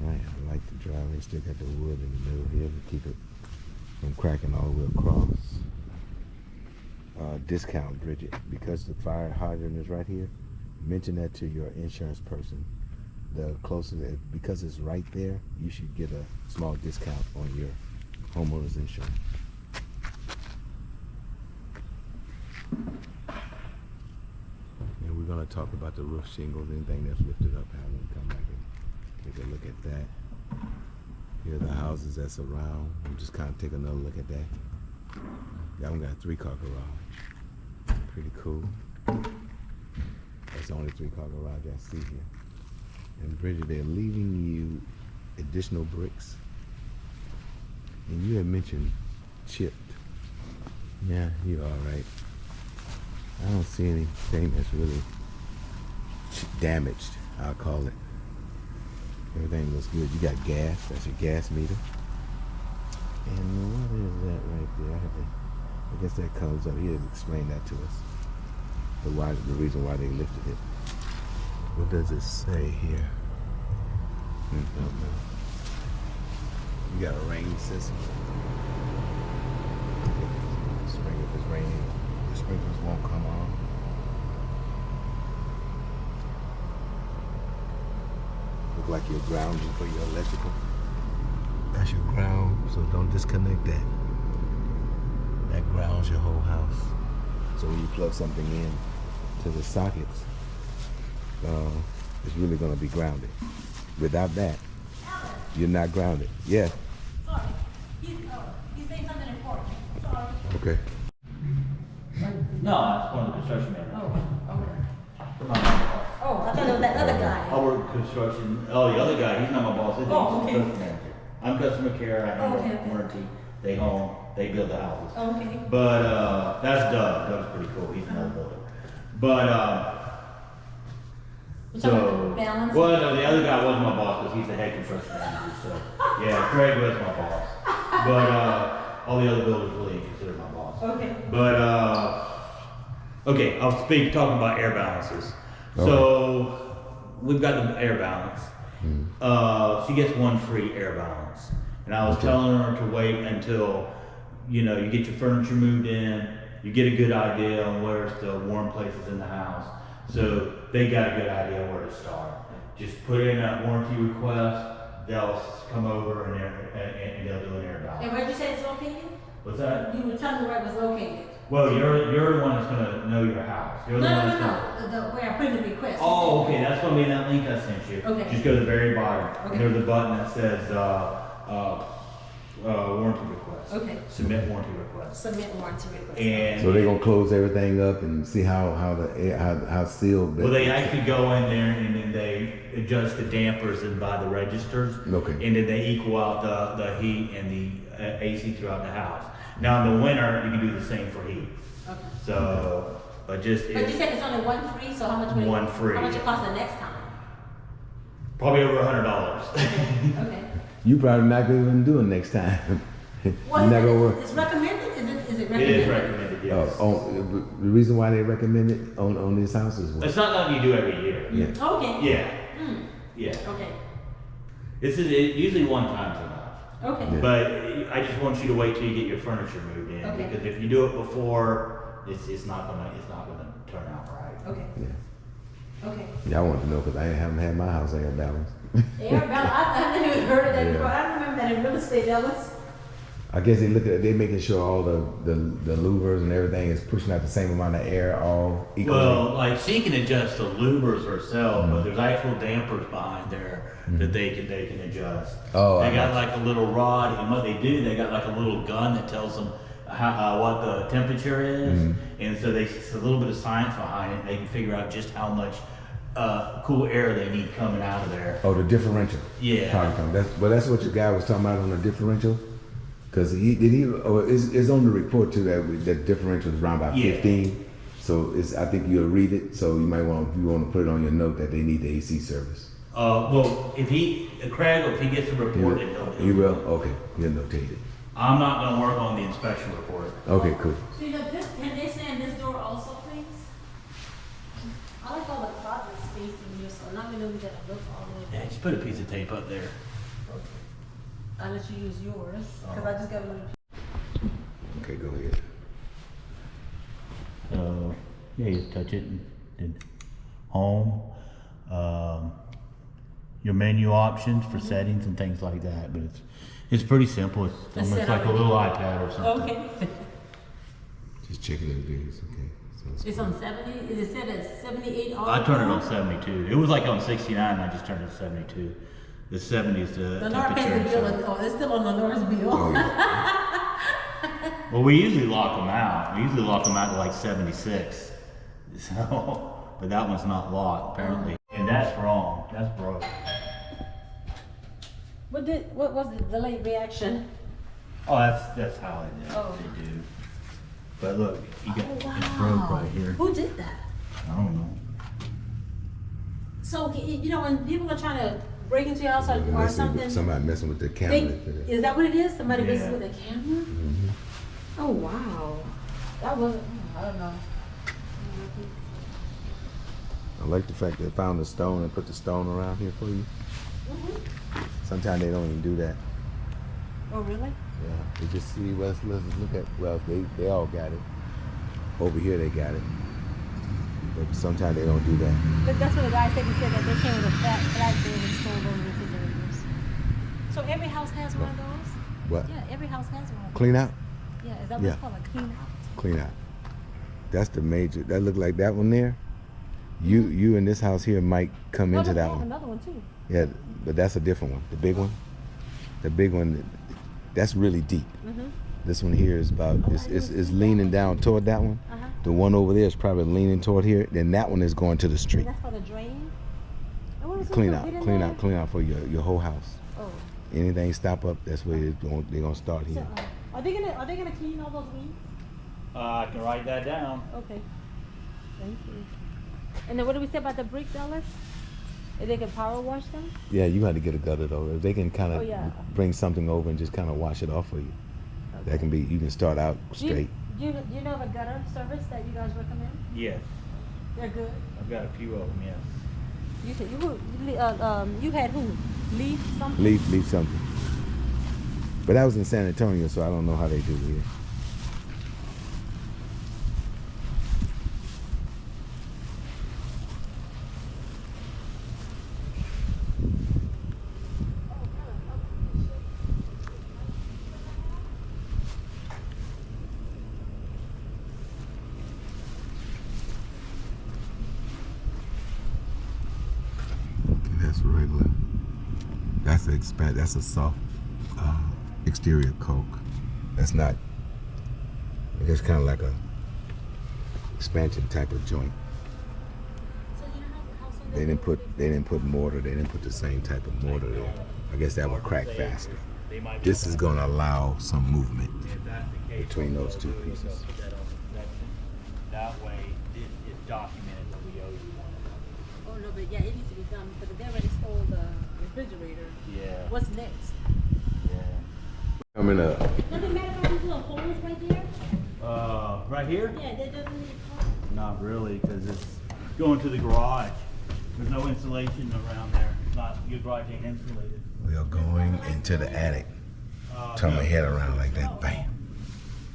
Alright, I like the driveway. Still got the wood in the middle here to keep it from cracking all the way across. Discount, Bridget, because the fire hydrant is right here. Mention that to your insurance person. The closer, because it's right there, you should get a small discount on your homeowner's insurance. And we're going to talk about the roof shingles, anything that's lifted up, have them come back and take a look at that. Here are the houses that's around. I'm just kind of taking another look at that. That one got a 3-car garage. Pretty cool. That's the only 3-car garage I see here. And Bridget, they're leaving you additional bricks. And you had mentioned chipped. Yeah, you're all right. I don't see anything that's really damaged, I'll call it. Everything looks good. You got gas, that's your gas meter. And what is that right there? I guess that comes up. He didn't explain that to us. The reason why they lifted it. What does it say here? I don't know. You got a rain system. If it's raining, the sprinklers won't come on. Look like you're grounding for your electrical. That's your ground, so don't disconnect that. That grounds your whole house. So when you plug something in to the sockets, it's really going to be grounded. Without that, you're not grounded. Yeah. Sorry. He's saying something important. Sorry. Okay. No, it's one of the construction managers. Oh, I thought it was that other guy. I work construction. Oh, the other guy, he's not my boss. He's Oh, okay. construction manager. I'm customer care. I handle Okay. warranty. They home. They build the houses. Okay. But that's Doug. Doug's pretty cool. He's another builder. But We're talking about the balance. well, no, the other guy wasn't my boss because he's the head construction manager. So yeah, Craig was my boss. But all the other builders really consider my boss. Okay. But okay, I'll talking about air balances. So we've got the air balance. She gets 1 free air balance, and I was telling her to wait until you get your furniture moved in, you get a good idea on where's the warm places in the house, so they got a good idea where to start. Just put in that warranty request. They'll come over and they'll do an air balance. And where did you say it's located? What's that? You were telling me where it was located. Well, you're the one that's gonna know your house. You're the one that's gonna. Where I put in the request. Oh, okay, that's gonna be in that link I sent you. Okay. Just go to the very bottom. Okay. There's a button that says warranty request. Okay. Submit warranty request. Submit warranty request. And So they're gonna close everything up and see how sealed. well, they actually go in there and then they adjust the dampers and buy the registers. Okay. And then they equal out the heat and the AC throughout the house. Now in the winter, you can do the same for heat. Okay. So, but just But you said it's only 1 free, so how much would it? 1 free. How much it cost the next time? Probably over $100. Okay. You probably not gonna even do it next time. Well, You're not gonna work. it's recommended? Is it It recommended? is recommended, yes. The reason why they recommend it on these houses was It's not something you do every year. yeah. Okay. Yeah, Mm, yeah. okay, Usually one time's enough. okay. Yeah. But I just want you to wait till you get your furniture moved in, Okay. because if you do it before, it's not gonna turn out right. Okay, Yeah. okay. Yeah, I want to know because I haven't had my house air balanced. Air balance, I never even heard of that Yeah. before. I don't remember that in real estate, Ellis. I guess they making sure all the louvers and everything is pushing out the same amount of air all equally. Well, like she can adjust the louvers herself, but there's actual dampers behind there that they can adjust. Oh, they I got got like a little rod, and what they do, they got like a little gun that tells them what the temperature is, and so it's a little bit of science behind it. They can figure out just how much cool air they need coming out of there. Oh, the differential. Yeah. Probably that's what your guy was talking about on the differential. Because it's on the report too that differential is around about Yeah. 15. So I think you'll read it. So you might want to put it on your note that they need the AC service. Well, if Craig gets the report, then he'll. You will? Okay. You'll notate it. I'm not gonna work on the inspection report. Okay, cool. So you know, can they sand this door also, please? I like all the closet spacing here, so now we know we gotta look all the way Yeah, back. just put a piece of tape up there. I'll let you use yours, cause I just got a little. Okay, go ahead. Yeah, you touch it and home. Your menu options for settings and things like that, but it's pretty simple. It's almost set like a up. little iPad or something. Okay. Just checking it is okay. So It's on 70, is it set at 78 all I the turned it time? on 72. It was like on 69, I just turned it to 72. The 70 is the Lennar pays the temperature. bill, oh, it's still on Lennar's bill. Oh, yeah. Well, we usually lock them out. We usually lock them out to like 76. So, but that one's not locked apparently. And that's wrong. That's broke. What was the delayed reaction? Oh, that's how Oh. they do. But look, you got Oh, it's broke right here. Who did that? I don't know. So, you know, when people are trying to break into your house or something, Somebody messing with the camera. is that what it is? Somebody Yeah. messing with the camera? Oh, wow. That wasn't, I don't know. I like the fact they found the stone and put the stone around here for you. Sometimes they don't even do that. Oh, really? Yeah, they just see. Let's look at. Well, they all got it. Over here they got it, but sometimes they don't do that. But that's what the guy said. He said that they came with a flat bed and stole those refrigerators. So every house has one of those? What? Yeah, every house has one of those. Clean out? Yeah, is that what Yeah. it's called, a clean out? Clean out. That's the major. That look like that one there. You in this house here might come into no, that they have one. another one too. Yeah, but that's a different one. The big one. The big one. That's really deep. This one here is about. It's leaning down toward that one. The one over there is probably leaning toward here. Then that one is going to the street. That's for the drain? I wanna see Clean if out, they get in clean there. out, clean out for your whole house. Oh. Anything stop up, that's where they're gonna start So, here. are they gonna clean all those weeds? I can write that down. Okay. Thank you. And then what do we say about the bricks, Ellis? If they can power wash them? Yeah, you had to get a gutter though. If they can kind of Oh, yeah. bring something over and just kind of wash it off for you, that can be. You can start out straight. Do you know of a gutter service that you guys recommend? Yes, They're good. I've got a few of them. Yes. You said you had who? Leaf something? Leave something. But that was in San Antonio, so I don't know how they do here. That's regular. That's a soft exterior coke. That's not. It's kind of like a expansion type of joint. So you know how soon They didn't put mortar. They didn't put the same type of mortar there. I guess that would crack faster. This is going to allow some movement between those two pieces. That way, it's documented that we owe you one. Oh no, but yeah, it needs to be done because they already stole the refrigerator. Yeah. What's next? Yeah. Coming up. Does it matter about these little holes right there? right here? Yeah, that doesn't need. Not really, because it's going to the garage. There's no insulation around there. It's not, your garage ain't insulated. We are going into the attic. Turn my head around like that. Bam.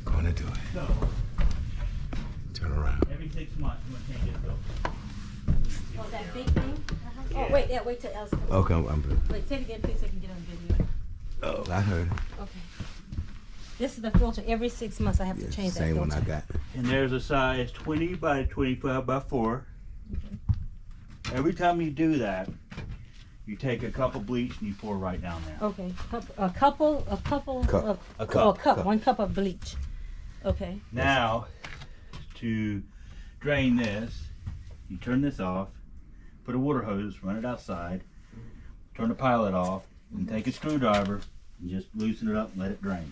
Going to do it. So, Turn around. every 6 months, you want to change it built. Oh, that big thing? Oh, wait, yeah, wait till Elsa comes. Okay, I'm Wait, say it again, please, so I can get on video. Oh, I heard it. Okay. This is the filter. Every 6 months I have to Yeah, change that same filter. one I got. And there's a size 20 by 25 by 4. Every time you do that, you take a cup of bleach and you pour right down there. Okay, a couple Cup. of, A oh, cup. cup, 1 cup of bleach. Okay. Now, to drain this, you turn this off, put a water hose, run it outside, turn the pilot off, and take a screwdriver and just loosen it up and let it drain.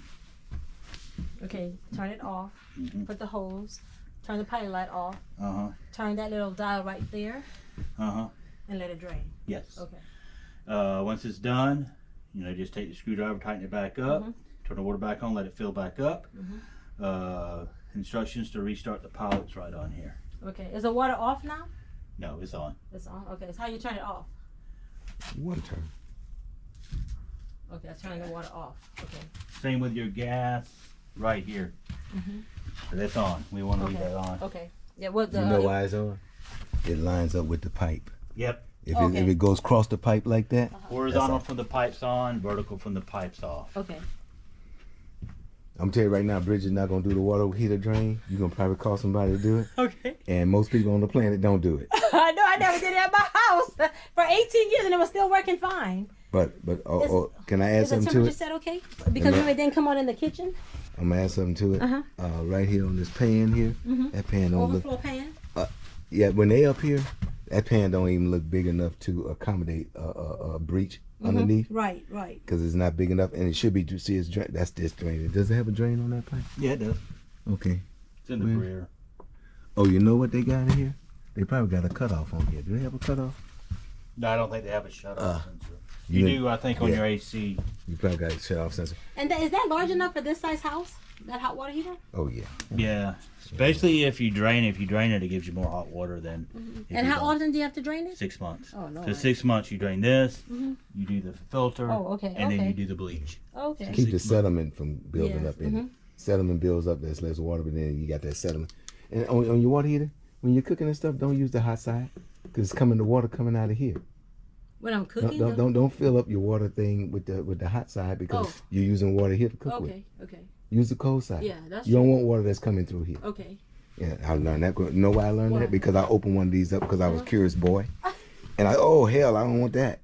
Okay, turn it off, Mhm. put the hose, turn the pilot light off, Uh-huh, turn that little dial right there, uh-huh, and let it drain. yes. Okay. Once it's done, just take the screwdriver, tighten it back up, Mhm. turn the water back on, let it fill back up. Mhm. Instructions to restart the pilot's right on here. Okay, is the water off now? No, it's on. It's on. Okay, so how you turn it off? Water turn. Okay, I'm turning the water off. Okay. Same with your gas right here. Mhm. So that's on. We want to leave Okay. that on. Okay. Yeah. What the? You know why it's on? It lines up with the pipe. Yep. If Okay. it goes across the pipe like that, Horizontal That's from the pipes on, vertical from the pipes off. Okay. I'm telling you right now, Bridget's not gonna do the water heater drain. You're gonna probably call somebody to do it. Okay. And most people on the planet don't do it. I know. I never did it at my house for 18 years, and it was still working fine. But can I add Is the something to temperature it? set okay? Because when it didn't come on in the kitchen. I'm gonna add something to it. Uh-huh. Right here on this pan here. Mhm. That pan don't look. Overflow pan. Yeah, when they up here, that pan don't even look big enough to accommodate a breach underneath. Right. Right. Because it's not big enough, and it should be. See, it's that's this drain. Does it have a drain on that pipe? Yeah, it does. Okay. It's in the Where? rear. Oh, you know what they got in here? They probably got a cutoff on here. Do they have a cutoff? No, I don't think they have a shut-off sensor. you You do, I think, on yeah. your AC. You probably got a shut-off sensor. And is that large enough for this size house? That hot water heater? Oh yeah. Yeah. Especially if you drain it, it gives you more hot water than. if And you how don't. often do you have to drain it? 6 months. Oh, no. So 6 months, you drain this, Mhm. you do the filter, Oh, okay, and then okay. you do the bleach. Okay. Keep the 6 months. sediment from building Yeah, up in it. mhm. Sediment builds up. There's less water, but then you got that sediment. And on your water heater, when you're cooking and stuff, don't use the hot side because the water coming out of here. When I'm cooking? Don't fill up your water thing with the hot side because Oh. you're using water here to cook with. Okay. Use the cold side. Yeah, that's You don't want water that's coming through here. Okay. Yeah, I learned that. You know why I learned Why? that? Because I opened one of these up because I was Uh-huh. curious boy, and oh hell, I don't want that.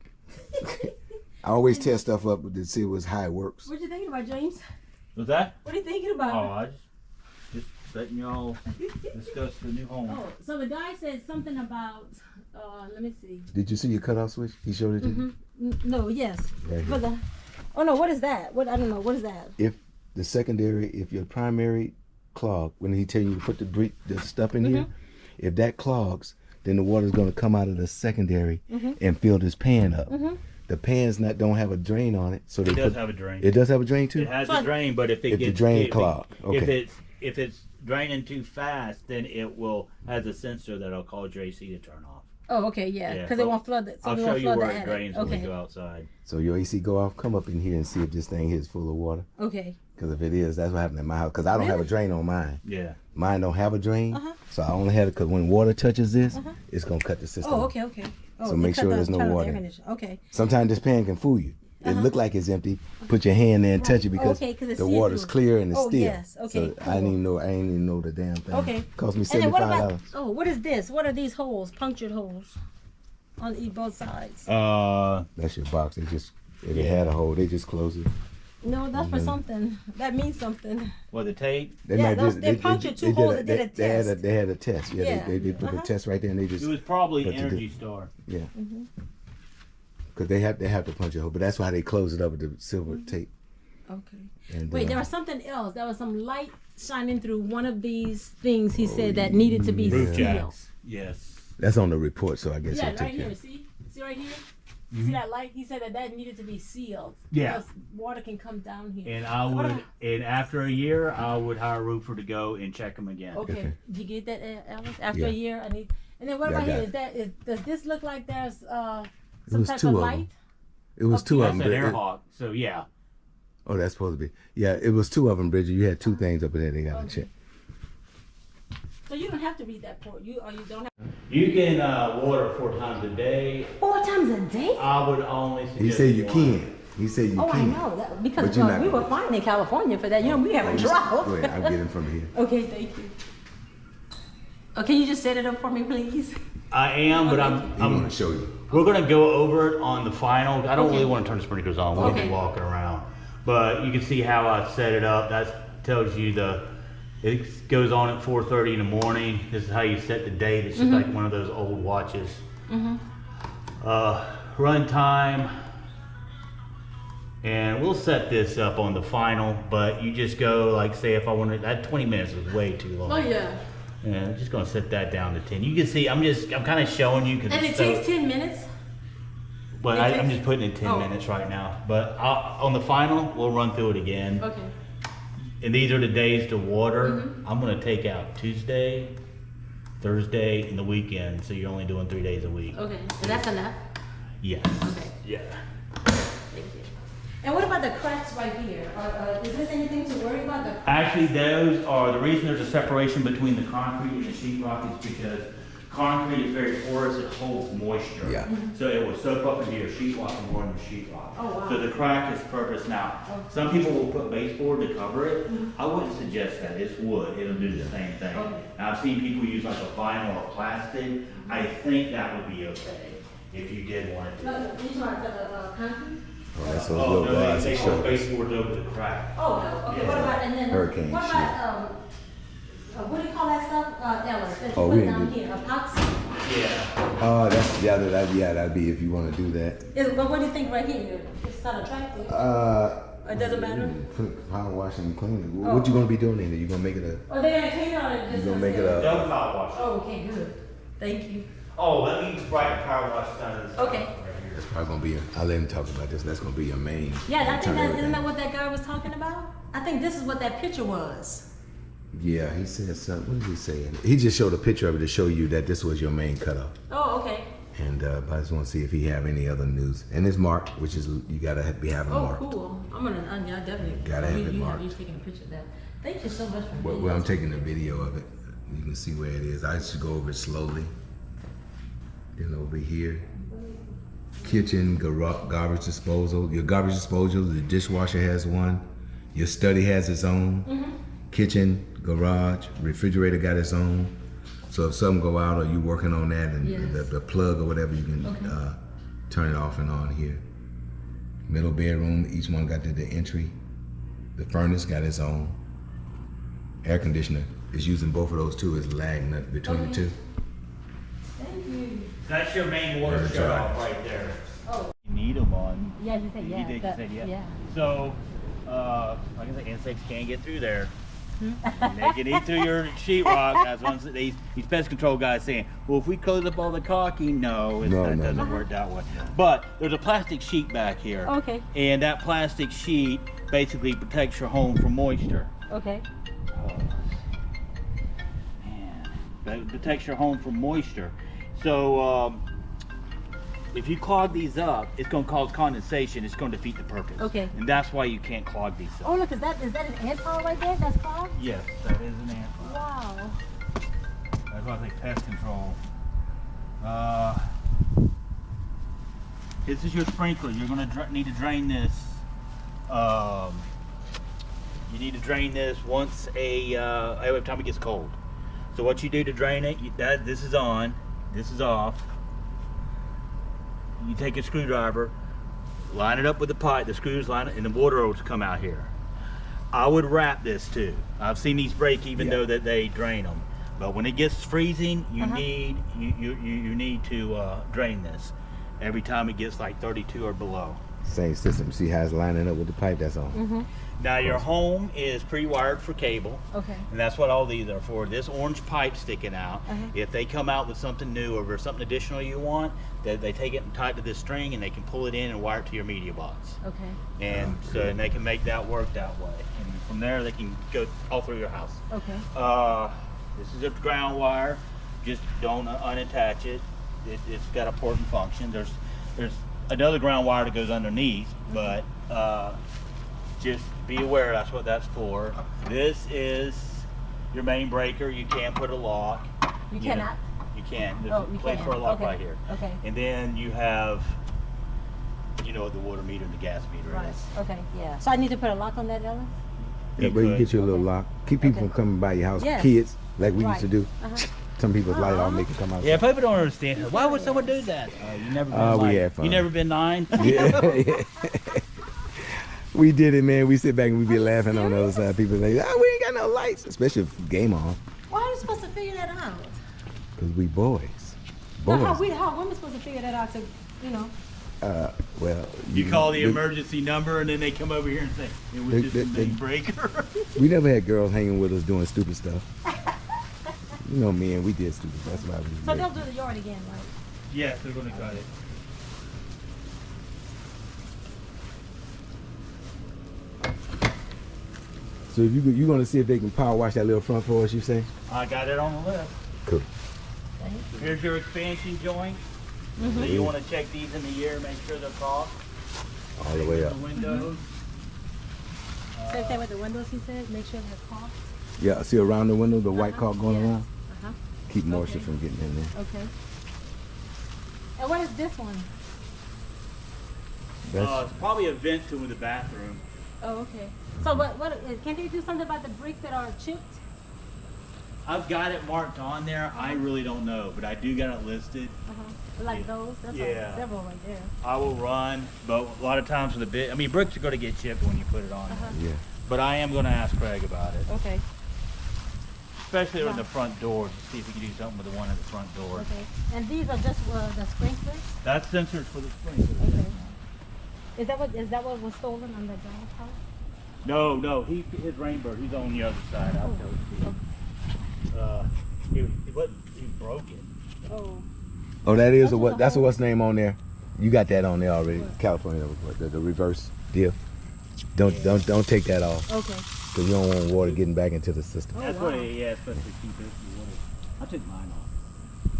I always tear stuff up to see how it works. What you thinking about, James? Was that? What are you thinking about? Oh, I just letting y'all discuss the new home. Oh, so the guy said something about, let me see. Did you see your cutoff switch? He showed it to you. No, yes. Right For here. the, oh no, what is that? I don't know, what is that? If the secondary, if your primary clog, when he tell you to put the stuff in here, if that clogs, then the water's gonna come out of the secondary and fill this pan up. The pan's don't have a drain on it, so they It does have a drain. It does have a drain too. It has a drain, but if it If the gets drain if clogged, okay. if it's draining too fast, then it will has a sensor that'll cause your AC to turn off. Oh, okay, yeah, Yeah, because so it won't flood it. So I'll it show won't you flood where the it attic. drains when we Okay, go outside. So your AC go off, come up in here and see if this thing here is full of water. okay. Because if it is, that's what happened in my house. Because I don't have a drain on mine. Yeah. Mine don't have a drain, so I only had it because when water touches this, it's gonna cut the system. Oh, off. okay. Oh, So make cut sure the- there's no turn on the water. air conditioner. Okay. Sometimes this pan can fool you. It look like it's empty. Put your hand there and touch it because okay, 'cause it's the see-through. water's clear and it's Oh, still. yes. Okay, So I didn't even know. I didn't even know the damn thing. Okay. Cost me And then what $75. about, oh, what is this? What are these holes, punctured holes on both sides? That's your box. They just if it had a hole, they just close it. No, that's for something. That means something. Well, the tape. They Yeah, they punctured two holes. They did a test. They had a test. Yeah, Yeah. they put the test right there and they just It was probably But the- Energy Star. yeah. Because they have to punch a hole, but that's why they close it up with the silver tape. Okay. And, Wait, there was something else. There was some light shining through one of these things he said that needed to be Roof sealed. jacks. Yes. that's on the report, so I guess Yeah, I'll take right care. here. See right here? See that light? He said that needed to be sealed. Yeah. Because water can come down here. And I would, and after a year, I would hire a roofer to go and check them again. Okay. Did you get that, Alice? After Yeah. a year, I need. And then what Yeah, I about here? got Does this look like there's It some was type two of of light? them. It was two of That's them. an air hawk, so yeah. Oh, that's supposed to be. Yeah, it was two of them, Bridget. You had two things up in there they got to check. So you don't have to read that part. You don't have. You can water 4 times a day. 4 times a day? I would only suggest He said you one. can. He said you Oh, I can. know that because But you're not we were gonna- fine in California for that. You know, we have a drought. Go ahead, I'll get him from here. Okay, thank you. Oh, can you just set it up for me, please? I am, but I I'm want to show you. we're gonna go over it on the final. I don't really want to turn the sprinklers on. We'll Okay. be walking around. But you can see how I set it up. That tells you it goes on at 4:30 in the morning. This is how you set the date. It's just like one of those old watches. Run time. And we'll set this up on the final, but you just go like, say if I wanted, that 20 minutes is way too long. Oh yeah. And I'm just gonna set that down to 10. You can see, I'm kind of showing you. Cause And it it's so, takes 10 minutes? but it I'm takes- just putting in 10 oh. minutes right now. But on the final, we'll run through it again. Okay. And these are the days to water. Mm-hmm. I'm gonna take out Tuesday, Thursday, and the weekend. So you're only doing 3 days a week. Okay. And that's enough? Yes. Okay. Yeah. Thank you. And what about the cracks right here? Is this anything to worry about? Actually, those are, the reason there's a separation between the concrete and the sheetrock is because concrete is very porous, it holds moisture. Yeah. So it will soak up into your sheetrock and run your sheetrock. Oh, wow. So the crack is purpose. Now, some people will put baseboard to cover it. I wouldn't suggest that. It's wood. It'll do the same thing. Okay. Now, I've seen people use like a vinyl or plastic. I think that would be okay if you did want to do it. You talking about the concrete? Oh, that's those Oh, little no, bars they and put shoulders. baseboards over the crack. Oh, no. Okay, Yeah. what about, and then, Hurricane what sheet. about, what do you call that stuff, Ellis, that you Oh, put we down didn't do- here, epoxy? Yeah. Oh, that'd be if you want to do that. But what do you think right here? It's not attractive? It doesn't matter? Put power wash and clean it. What you gonna be doing in there? You gonna make it a? Or they gonna clean it or it just? You gonna make it a? Don't power wash. Oh, okay, good. Thank you. Oh, let me write the power wash down to this. Okay. right here. That's probably gonna be. I'll let him talk about this. That's gonna be your main. Yeah, I think turn that, isn't everything. that what that guy was talking about? I think this is what that picture was. Yeah, he said something. What did he say? He just showed a picture of it to show you that this was your main cutoff. Oh, okay. And I just want to see if he have any other news. And it's marked, which is you gotta be having Oh, marked. cool. I'm gonna, yeah, definitely. Gotta have it you marked. You taking a picture of that. Thank you so much for Well, doing I'm this. taking a video of it. You can see where it is. I should go over it slowly. Then over here, kitchen, garbage disposal. Your garbage disposal, the dishwasher has one. Your study has its own. Kitchen, garage, refrigerator got its own. So if something go out or you working on that and Yes. the plug or whatever, you can turn it off and on here. Middle bedroom, each one got the entry. The furnace got its own. Air conditioner is using both of those too. It's lag nut between the two. Thank you. That's your main water Yeah, shut off right. right there. Oh. You need them on. Yeah, you said You yeah. did, you that- said yeah. Yeah. So, like I said, insects can't get through there. They can eat through your sheetrock. That's one these pest control guys saying, well, if we close up all the caulking, no, No, that no, doesn't no. work that way. But there's a plastic sheet back here. Okay. And that plastic sheet basically protects your home from moisture. Okay. Man, that protects your home from moisture. So if you clog these up, it's going to cause condensation. It's going to defeat the purpose. Okay. And that's why you can't clog these up. Oh, look, is that an ant pile right there? That's clogged? Yes, that is an ant pile. Wow. That's why I say pest control. This is your sprinkler. You're going to need to drain this. You need to drain this once every time it gets cold. So what you do to drain it, this is on, this is off. You take a screwdriver, line it up with the pipe, the screws line it, and the water will come out here. I would wrap this too. I've seen these break even though that they drain them. But when it gets freezing, you need you need to drain this every time it gets like 32 or below. Same system. See how it's lining up with the pipe? That's all. Now your home is pre-wired for cable. Okay. And that's what all these are for. This orange pipe sticking out. Uh-huh. If they come out with something new or there's something additional you want, they take it and tie it to this string and they can pull it in and wire it to your media box. Okay. And so and they can make that work that way. And from there they can go all through your house. Okay. This is a ground wire. Just don't unattach it. It's got a port and function. There's another ground wire that goes underneath, but just be aware that's what that's for. This is your main breaker. You can't put a lock. You know, cannot? You can. There's Oh, a you place can. for a lock Okay. right here. Okay. And then you have, the water meter and the gas meter Right. is. Okay. Yeah. So I need to put a lock on that, Ellen? Yeah, but you could. get you a little Okay. lock. Keep people Okay. from coming by your house. Yes. Kids, like we used Right. to do. Uh-huh. Some people's light off, make it come out. Yeah, people don't understand. Why would someone do that? You never been We like- had fun. You never been 9? Yeah. We did it, man. We sit back and we be Are you laughing on the other serious? side. People say, we ain't got no lights, especially if game on, Why are you supposed to figure that out? because we boys. No, Boys. how women supposed to figure that out to, you know? Well, You call the emergency number and then they come over here and say, it was just a main breaker. We never had girls hanging with us doing stupid stuff. You know, me and we did stupid stuff. That's why we So did. they'll do the yard again, right? Yes, they're gonna cut it. So if you gonna see if they can power wash that little front for us, you say? I got it on the list. Cool. Here's your expansion joint. So you want to check these in the year, make sure they're caulked. All the way up. The windows. Same thing with the windows, he said, make sure they're caulked. Yeah, see around the window, the white caulk going yeah. around? Uh-huh. Keep moisture Okay. from getting in there. Okay. And what is this one? That's, It's probably a vent to the bathroom. Oh, okay. So what, can they do something about the bricks that are chipped? I've got it marked on there. I really don't know, but I do got it listed. Uh-huh. Like Yeah. those? That's Yeah. like several right there. I will run, but a lot of times with the bricks are going to get chipped when you put it on. Uh-huh. yeah. But I am going to ask Craig about it, Okay. especially in Yeah. the front door, to see if we can do something with the one at the front door. Okay. And these are just the sprinklers? That's sensors for the sprinklers. Okay. Is that what was stolen on the guy's house? No, his Rainbird, he's on the other side. I'll tell you. He broke it. Oh. Oh, that is That's a what what? the That's a whole- what's name on there. You got that on there already. California, the reverse deal. Don't take that off Okay. because you don't want water getting back into the system. Oh, That's wow. what especially keep it in the water. I took mine off.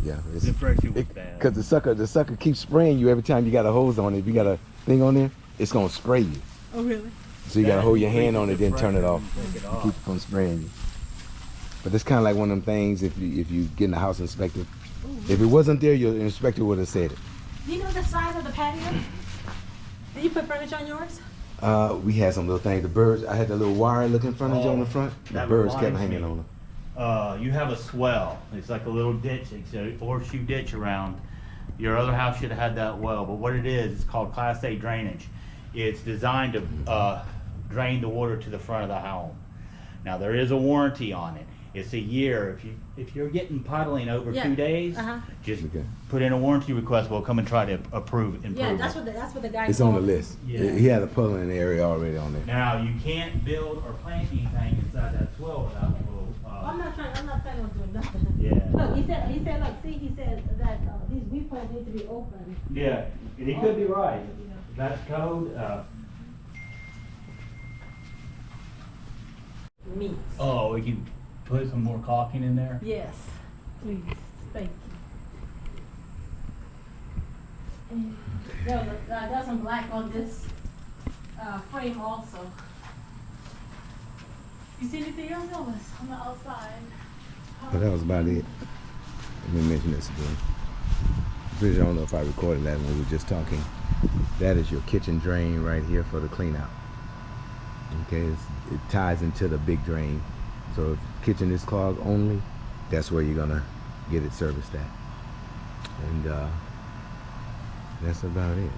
Yeah, The pressure was bad. because the sucker keeps spraying you every time you got a hose on it. If you got a thing on there, it's gonna spray you. Oh, really? So you gotta hold your hand on it, then turn it off. Take it to off. keep it from spraying you. But it's kind of like one of them things. If you get in the house inspected, if it wasn't there, your inspector would have said it. Do you know the size of the patio? Did you put furniture on yours? We had some little things. The birds. I had the little wire looking furniture on the front. The that birds kept reminds hanging me. on them. You have a swell. It's like a little ditch, it's a horseshoe ditch around. Your other house should have had that well, but what it is, it's called Class A drainage. It's designed to drain the water to the front of the home. Now there is a warranty on it. It's a year. If you're getting puddling over Yeah. 2 days, Uh-huh. just Okay. put in a warranty request. We'll come and try to improve Yeah, it. that's what the guy It's on the told me. list. Yeah. He had a puddle in the area already on there. Now you can't build or plant anything inside that swell without a little. I'm not planning on doing nothing. Yeah. Look, he said, like, see, he said that these weed plants need to be open. Yeah, and he could be right. That's code. Meats. Oh, we can put some more caulking in there. Yes, please, thank you. And there's some black on this frame also. You see anything else, Elvis, on the outside? But that was about it. Let me mention this again. Bridget, I don't know if I recorded that when we were just talking. That is your kitchen drain right here for the clean out. Okay, it ties into the big drain. So if kitchen is clogged only, that's where you're gonna get it serviced at. And that's about it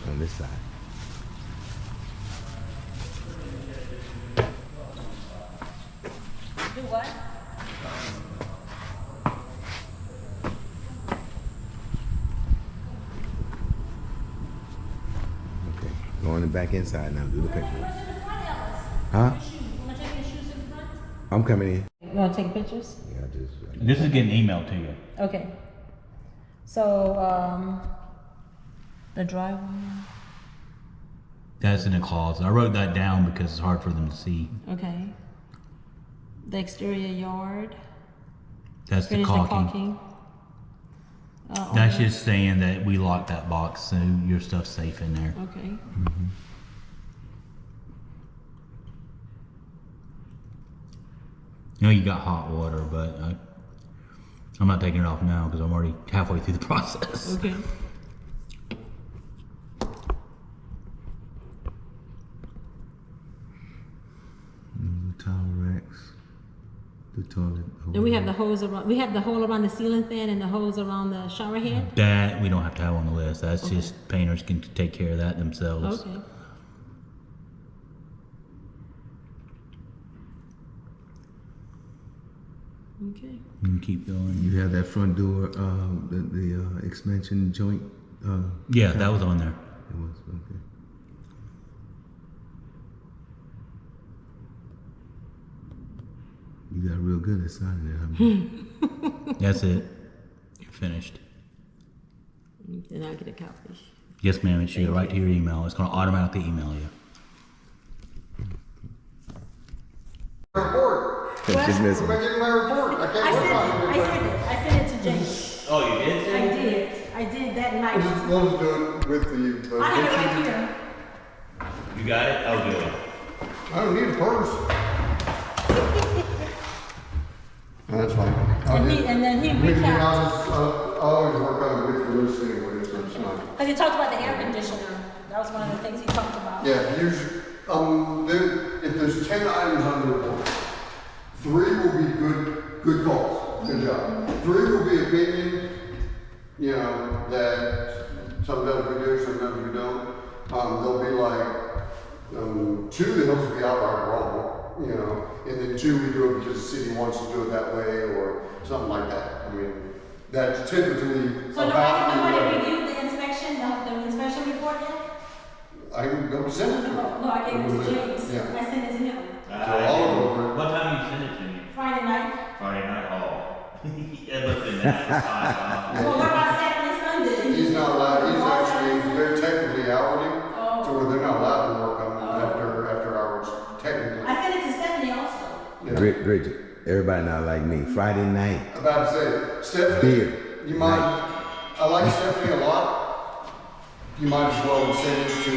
on this side. Do what? Okay. coming back inside now. Do the picture. What's in the front, Alice? Huh? Your shoes. You wanna take your shoes in front? I'm coming in. You wanna take pictures? Yeah, I just. This is getting emailed to you. Okay. So, the driveway. That's in the closet. I wrote that down because it's hard for them to see. Okay. The exterior yard. That's the Finish the caulking. caulking. That's just saying that we locked that box so your stuff's safe in there. Okay. You know you got hot water, but I'm not taking it off now because I'm already halfway through the process. Okay. The towel racks. The toilet. And we have the hose around. We have the hole around the ceiling fan and the hose around the shower head. That we don't have to have on the list. That's just painters can take care of that themselves. Okay. Okay. You can keep going. You have that front door, the expansion joint. Yeah, that was on there. It was okay. You got real good at signing it. I mean. That's it. You're finished. Then I'll get a copy. Yes, ma'am. It should go right to your email. It's going to automatically email you. Report. Just missing. I'm getting my report. I can't wait on it. I sent it to Jake. Oh, you did? I did that We'll night. just do it with the. I have it right here. You got it? Oh, good. I don't need a purse. That's fine. And then he We can recapped. I'll always work on it with the list anyway, so it's fine. Because he talked about the air conditioner. That was one of the things he talked about. Yeah, usually, if there's 10 items on the report, 3 will be good calls, good job. 3 will be opinion, you know, that sometimes we do, sometimes we don't. They'll be like, 2 that those will be outright wrong, you know, and then 2 we do it because the city wants to do it that way or something like that. I mean, that's typically So nobody reviewed the inspection, the inspection report yet? I can go send it to them. No, I gave it to James. Yeah. I sent it to him. all over it. What time you send it to me? Friday night. Friday night? Oh. Yeah, look at that. Well, what about Saturday, Sunday? He's not allowed, he's actually, they're technically hourly, so where they're not allowed to work on after hours, technically. I sent it to Stephanie also. Yeah. Bridget, everybody not like me. Friday night. About to say, Stephanie, Beer. you might, I like Stephanie a lot. You might as well send it to,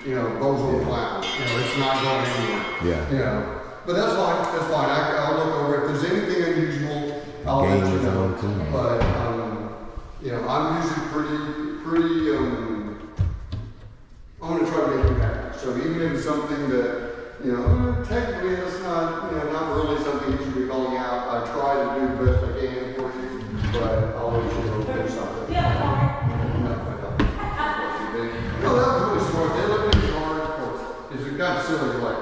you know, those little clowns, you know, it's not going anywhere. Yeah. You know, but that's fine, I'll look over it, if there's anything unusual, I'll let Game you is know. on too. But, you know, I'm usually pretty, I'm gonna try to make it happen. So even if it's something that, you know, technically it's not, you know, not really something you should be calling out, I try to do the best I can for you, but I'll let you know if there's something. Yeah, No, I don't. No, that was really smart. They looked at the card, of course. It's kind of silly, like,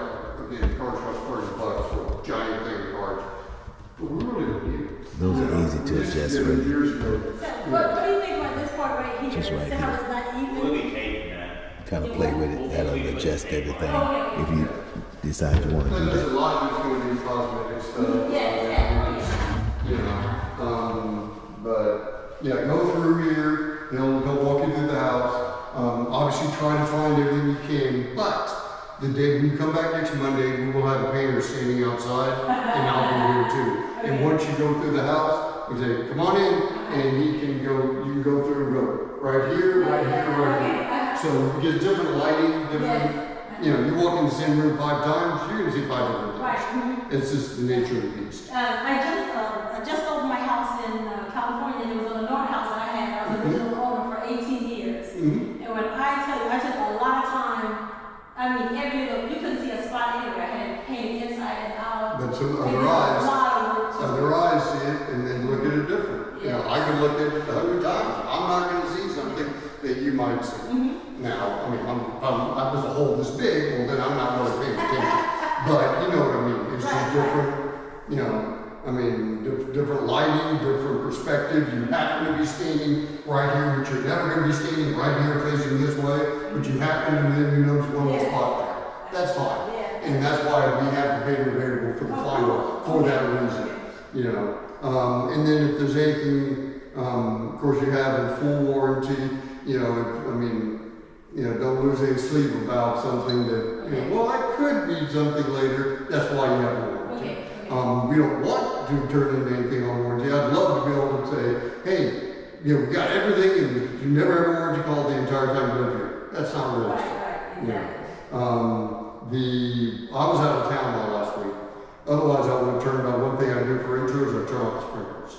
the cards cost $30 for a giant thing of cards. But we really don't need it. Those are easy to adjust, Yeah, really. years ago. what do you think about this part right here? Just right See how here. it's not We'll even? be taping that. Kind of play with it. That'll adjust everything if you decide you want to do And there's a that. lot of it's going to be cosmetic stuff. You know, but yeah, go through here. They'll walk you through the house. Obviously, try to find everything you can. But the day when you come back next Monday, we will have a painter standing outside, and I'll be here too. And once you go through the house, we say, "Come on in," and he can go. You can go through and go right here, right here, right here. So we get different lighting, different. You know, you walk in the same room 5 times, you're gonna see 5 different things. Right. It's just the nature of the beast. I just sold my house in California. It was a Lennar house that I had. I was a original owner for 18 years. Mm-hmm. And when I tell you, I took a lot of time. I mean, you couldn't see a spot anywhere. I had it painted inside and out. But so It other was a eyes, lot of work to other do. eyes see it and then look at it different. You know, I could look at it 100 times. I'm not gonna see something that you might see. Now, I mean, I was a hole this big, well then I'm not really paying attention. But you know what I mean, it's just different, you know, I mean, different lighting, different perspective. You happen to be standing right here, but you're never going to be standing right here facing this way. But you happen to then you notice one little spot there. That's fine, and that's why we have the payment variable for the final for that reason. You know, and then if there's anything, of course, you have a full warranty. You know, I mean, you know, don't lose any sleep about something that, you know, well, it could be something later. That's why you have a warranty. We don't want to turn into anything on warranty. I'd love to be able to say, hey, you know, we got everything, and you never have a warranty call the entire time you live here. That's not realistic. You know, I was out of town all last week. Otherwise, I would have turned on one thing I do for intros. I turn off the sprinklers.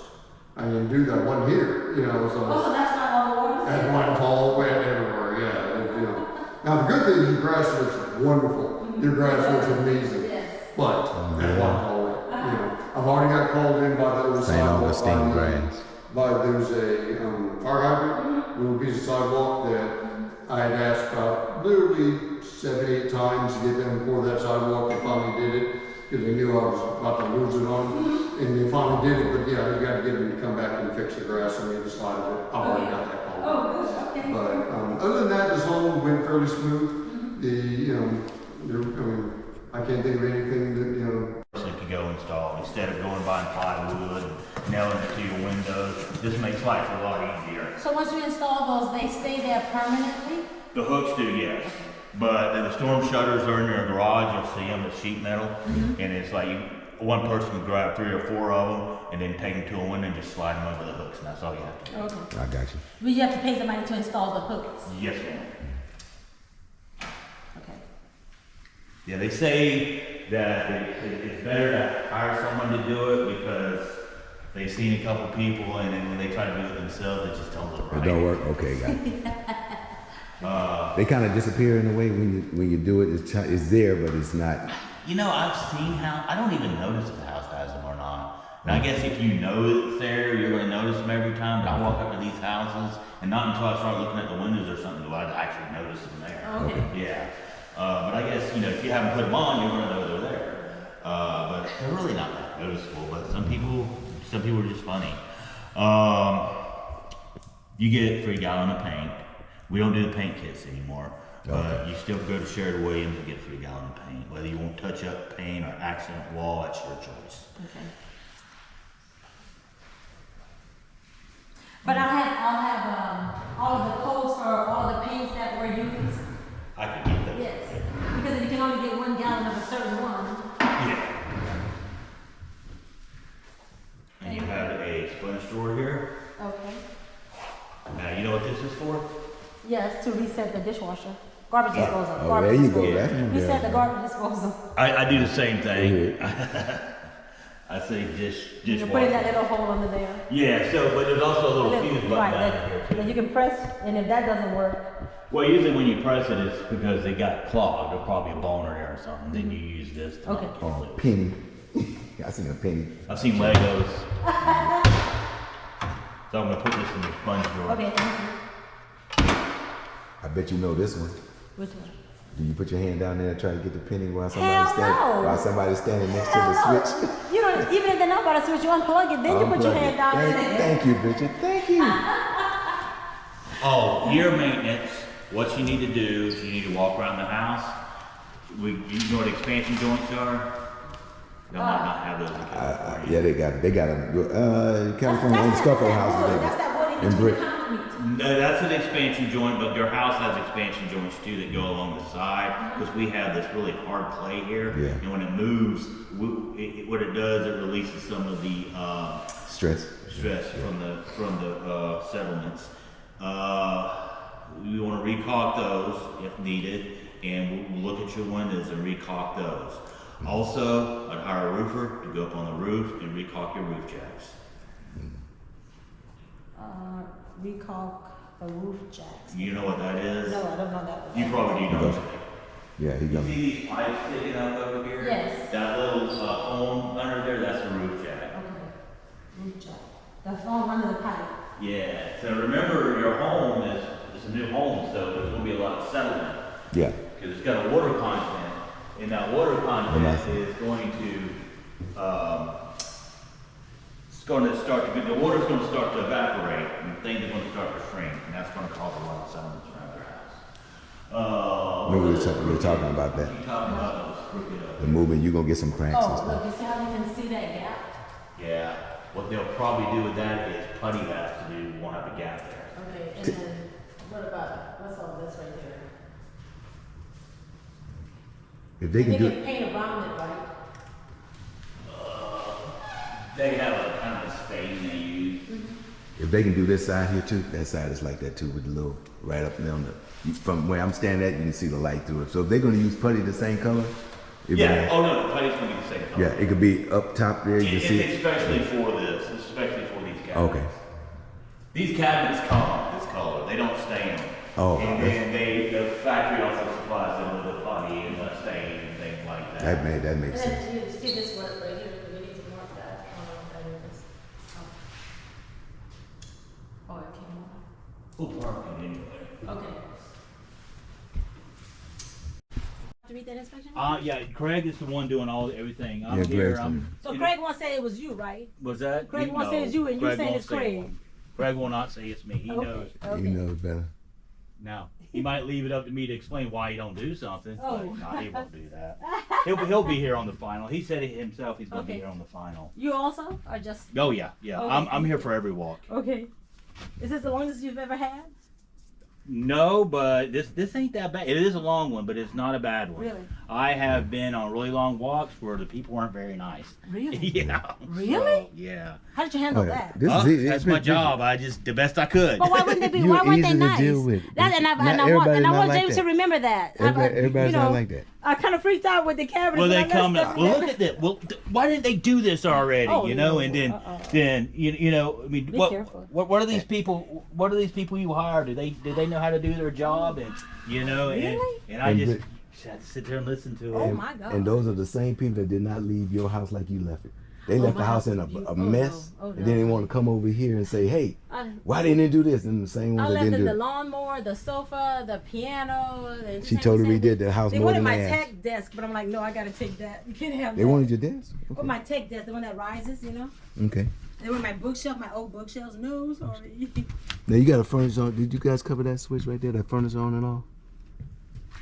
I didn't do that one here. You know, so. Oh, so that's not all the water? And it's all wet everywhere. Yeah. You know. Now the good thing is your grass looks wonderful. Your grass looks amazing. Yes. But that's why I call it. You know, I've already got called in by the other St. Augustine grass. But there's a fire hydrant, little piece of sidewalk that I had asked about literally 7-8 times to get them to pour that sidewalk. They finally did it because they knew I was about to lose it on them, and they finally did it. But yeah, you got to get them to come back and fix the grass on the other side of it. I've already got that call. Oh, good. Okay. But other than that, this whole went fairly smooth. I mean, I can't think of anything that, you know. Person could go install instead of going buying plywood, nailing it to your windows. This makes life a lot easier. So once you install those, they stay there permanently? The hooks do, yes. But then the storm shutters are in your garage. You'll see them as sheet metal, and it's like one person can grab 3 or 4 of them and then take them to a window and just slide them over the hooks, and that's all you have to do. Okay. I got you. But you have to pay somebody to install the hooks? Yes, ma'am. Okay. Yeah, they say that it's better to hire someone to do it because they've seen a couple people, and then when they try to do it themselves, it just don't look right. It don't work? Okay, got it. They kind of disappear in a way when you do it. It's there, but it's not. You know, I've seen how, I don't even notice if the house has them or not. And I guess if you know it's there, you're going to notice them every time. But I walk up to these houses, and not until I start looking at the windows or something do I actually notice them there. Okay. Yeah. But I guess, you know, if you haven't put them on, you're going to know they're there. But they're really not that noticeable. But some people are just funny. You get 3 gallon of paint. We don't do the paint kits anymore. But you still go to Sherrod Williams and get 3 gallon of paint. Whether you want touch-up paint or accent wall, that's your choice. Okay. But I'll have all of the codes for all the paints that were used. I can get those. Yes, because you can only get 1 gallon of a certain one. Yeah. And you have a sponge drawer here. Okay. Now, you know what this is for? Yes, to reset the dishwasher. Garbage disposal. Oh, Garbage there you go. disposal. That's one Reset there. the garbage disposal. I do the same thing. Mhm. I say You can put in that dishwasher. little hole under there. Yeah, so, but there's also a little Then- fuse button right, down then- here then too. you can press, and if that doesn't work, Well, usually when you press it, it's because they got clogged. There's probably a boner there or something. Then you use this to Okay. make it Oh, loose. penny. I seen a penny. I've seen Legos. So I'm gonna put this in the sponge drawer. okay, thank you. I bet you know this one. Which one? Do you put your hand down there and try to get the penny while Hell no. somebody's standing next to Hell the no. switch? You don't, even if they're not about to switch, you unplug it, then you put your Unplug it. hand down there. Thank you, Bridget. Thank you. Oh, year maintenance, what you need to do is you need to walk around the house. You know what expansion joints are? They might not have those in California. Yeah, they got them. California owns stucco houses. Wood. That's that wood in And between brick. concrete. No, that's an expansion joint, but your house has expansion joints too that go along the side, because we have this really hard clay here. Yeah. And when it moves, what it does, it releases some of the, Stress. stress from the settlements. We want to recaulk those if needed, and we'll look at your windows and recaulk those. Also, I'd hire a roofer to go up on the roof and recaulk your roof jacks. Recaulk the roof jacks. You know what that is? No, I don't know that. You probably do know. Yeah, he You got see these pipes sticking up over here? Yes. That little home under there, that's the roof jack. Okay, roof jack. The phone under the pipe. Yeah, so remember your home is a new home, so there's gonna be a lot of settlement. Yeah. Because it's got a water content, and that water content Nice. is going to, going to start to, the water's going to start to evaporate, and things are going to start to shrink, and that's going to cause a lot of sediments around their house. Remember we were talking about that. You're talking about those crooked, The movement, you're gonna get some cracks and Oh, stuff. look, you see how you can see that gap? yeah. What they'll probably do with that is putty that to do, won't have a gap there. Okay, and then what about, what's all this right there? If they can You do, can paint around it, right? They have a kind of a stain they use. if they can do this side here too, that side is like that too with the little right up there on the. From where I'm standing at, you can see the light through it. So if they're gonna use putty the same color, it would Yeah, be- oh no, the putty's gonna be the same color. yeah, it could be up top there. You can see it. Especially for this, especially for these cabinets. Okay. These cabinets come this color, they don't stain them. Oh, And that's- then the factory also supplies them with a putty and a stain and things like that. That And makes sense. then you see this one right here, we need to mark that, that is. Oh, it came off. We'll park it anyway. Okay. To read that inspection? Yeah, Craig is the one doing everything. I'm Yeah, here, Greg's I'm. doing So Craig won't say it was you, right? Was that? Craig won't No, say it's you, and you Craig saying won't it's say it Craig. won't. Craig will not say it's me, he knows. Okay. You know better. Now, he might leave it up to me to explain why he don't do something, Oh. but no, he won't do that. He'll be here on the final. He said it himself, he's gonna be Okay. here on the final. You also, or just? Oh yeah, yeah. Okay. I'm here for every walk. Okay. Is this the longest you've ever had? No, but this ain't that bad. It is a long one, but it's not a bad one. Really? I have been on really long walks where the people weren't very nice. Really? Yeah. Really? So, yeah. How did you handle Oh, yeah. that? This Oh, is it. that's my job. I just the best I could. But why wouldn't they be? You're Why weren't easy they to nice? deal with. That, and I Not want everybody's not like James that. to remember that. Everybody's you not know, like that. I kind of freaked out with the cabinet. Well, but they I let come. stuff Well, down. look at that. Well, why didn't they do this already? Oh, you know, no. and then you know. I mean, Be what careful. what are these people? What are these people you hire? Do they know how to do their job? And you know, Really? and I And just the- had to sit there and listen to Oh it. my God. And those are the same people that did not leave your house like you left it. They left the my house in house. a Oh, mess, no. Oh, and then they no. want to come over here and say, "Hey, I, why didn't they do this?" And the same I ones that left didn't in do the it. lawnmower, the sofa, the piano. The She totally redid the house They more wanted than my they asked. tech desk, but I'm like, no, I gotta take that. You can't have They that. wanted your desk. Or my tech desk, the one that rises, you know. Okay. They want my bookshelf, my old bookshelves. No, sorry. Now you got a furnace on. Did you guys cover that switch right there? That furnace on and off.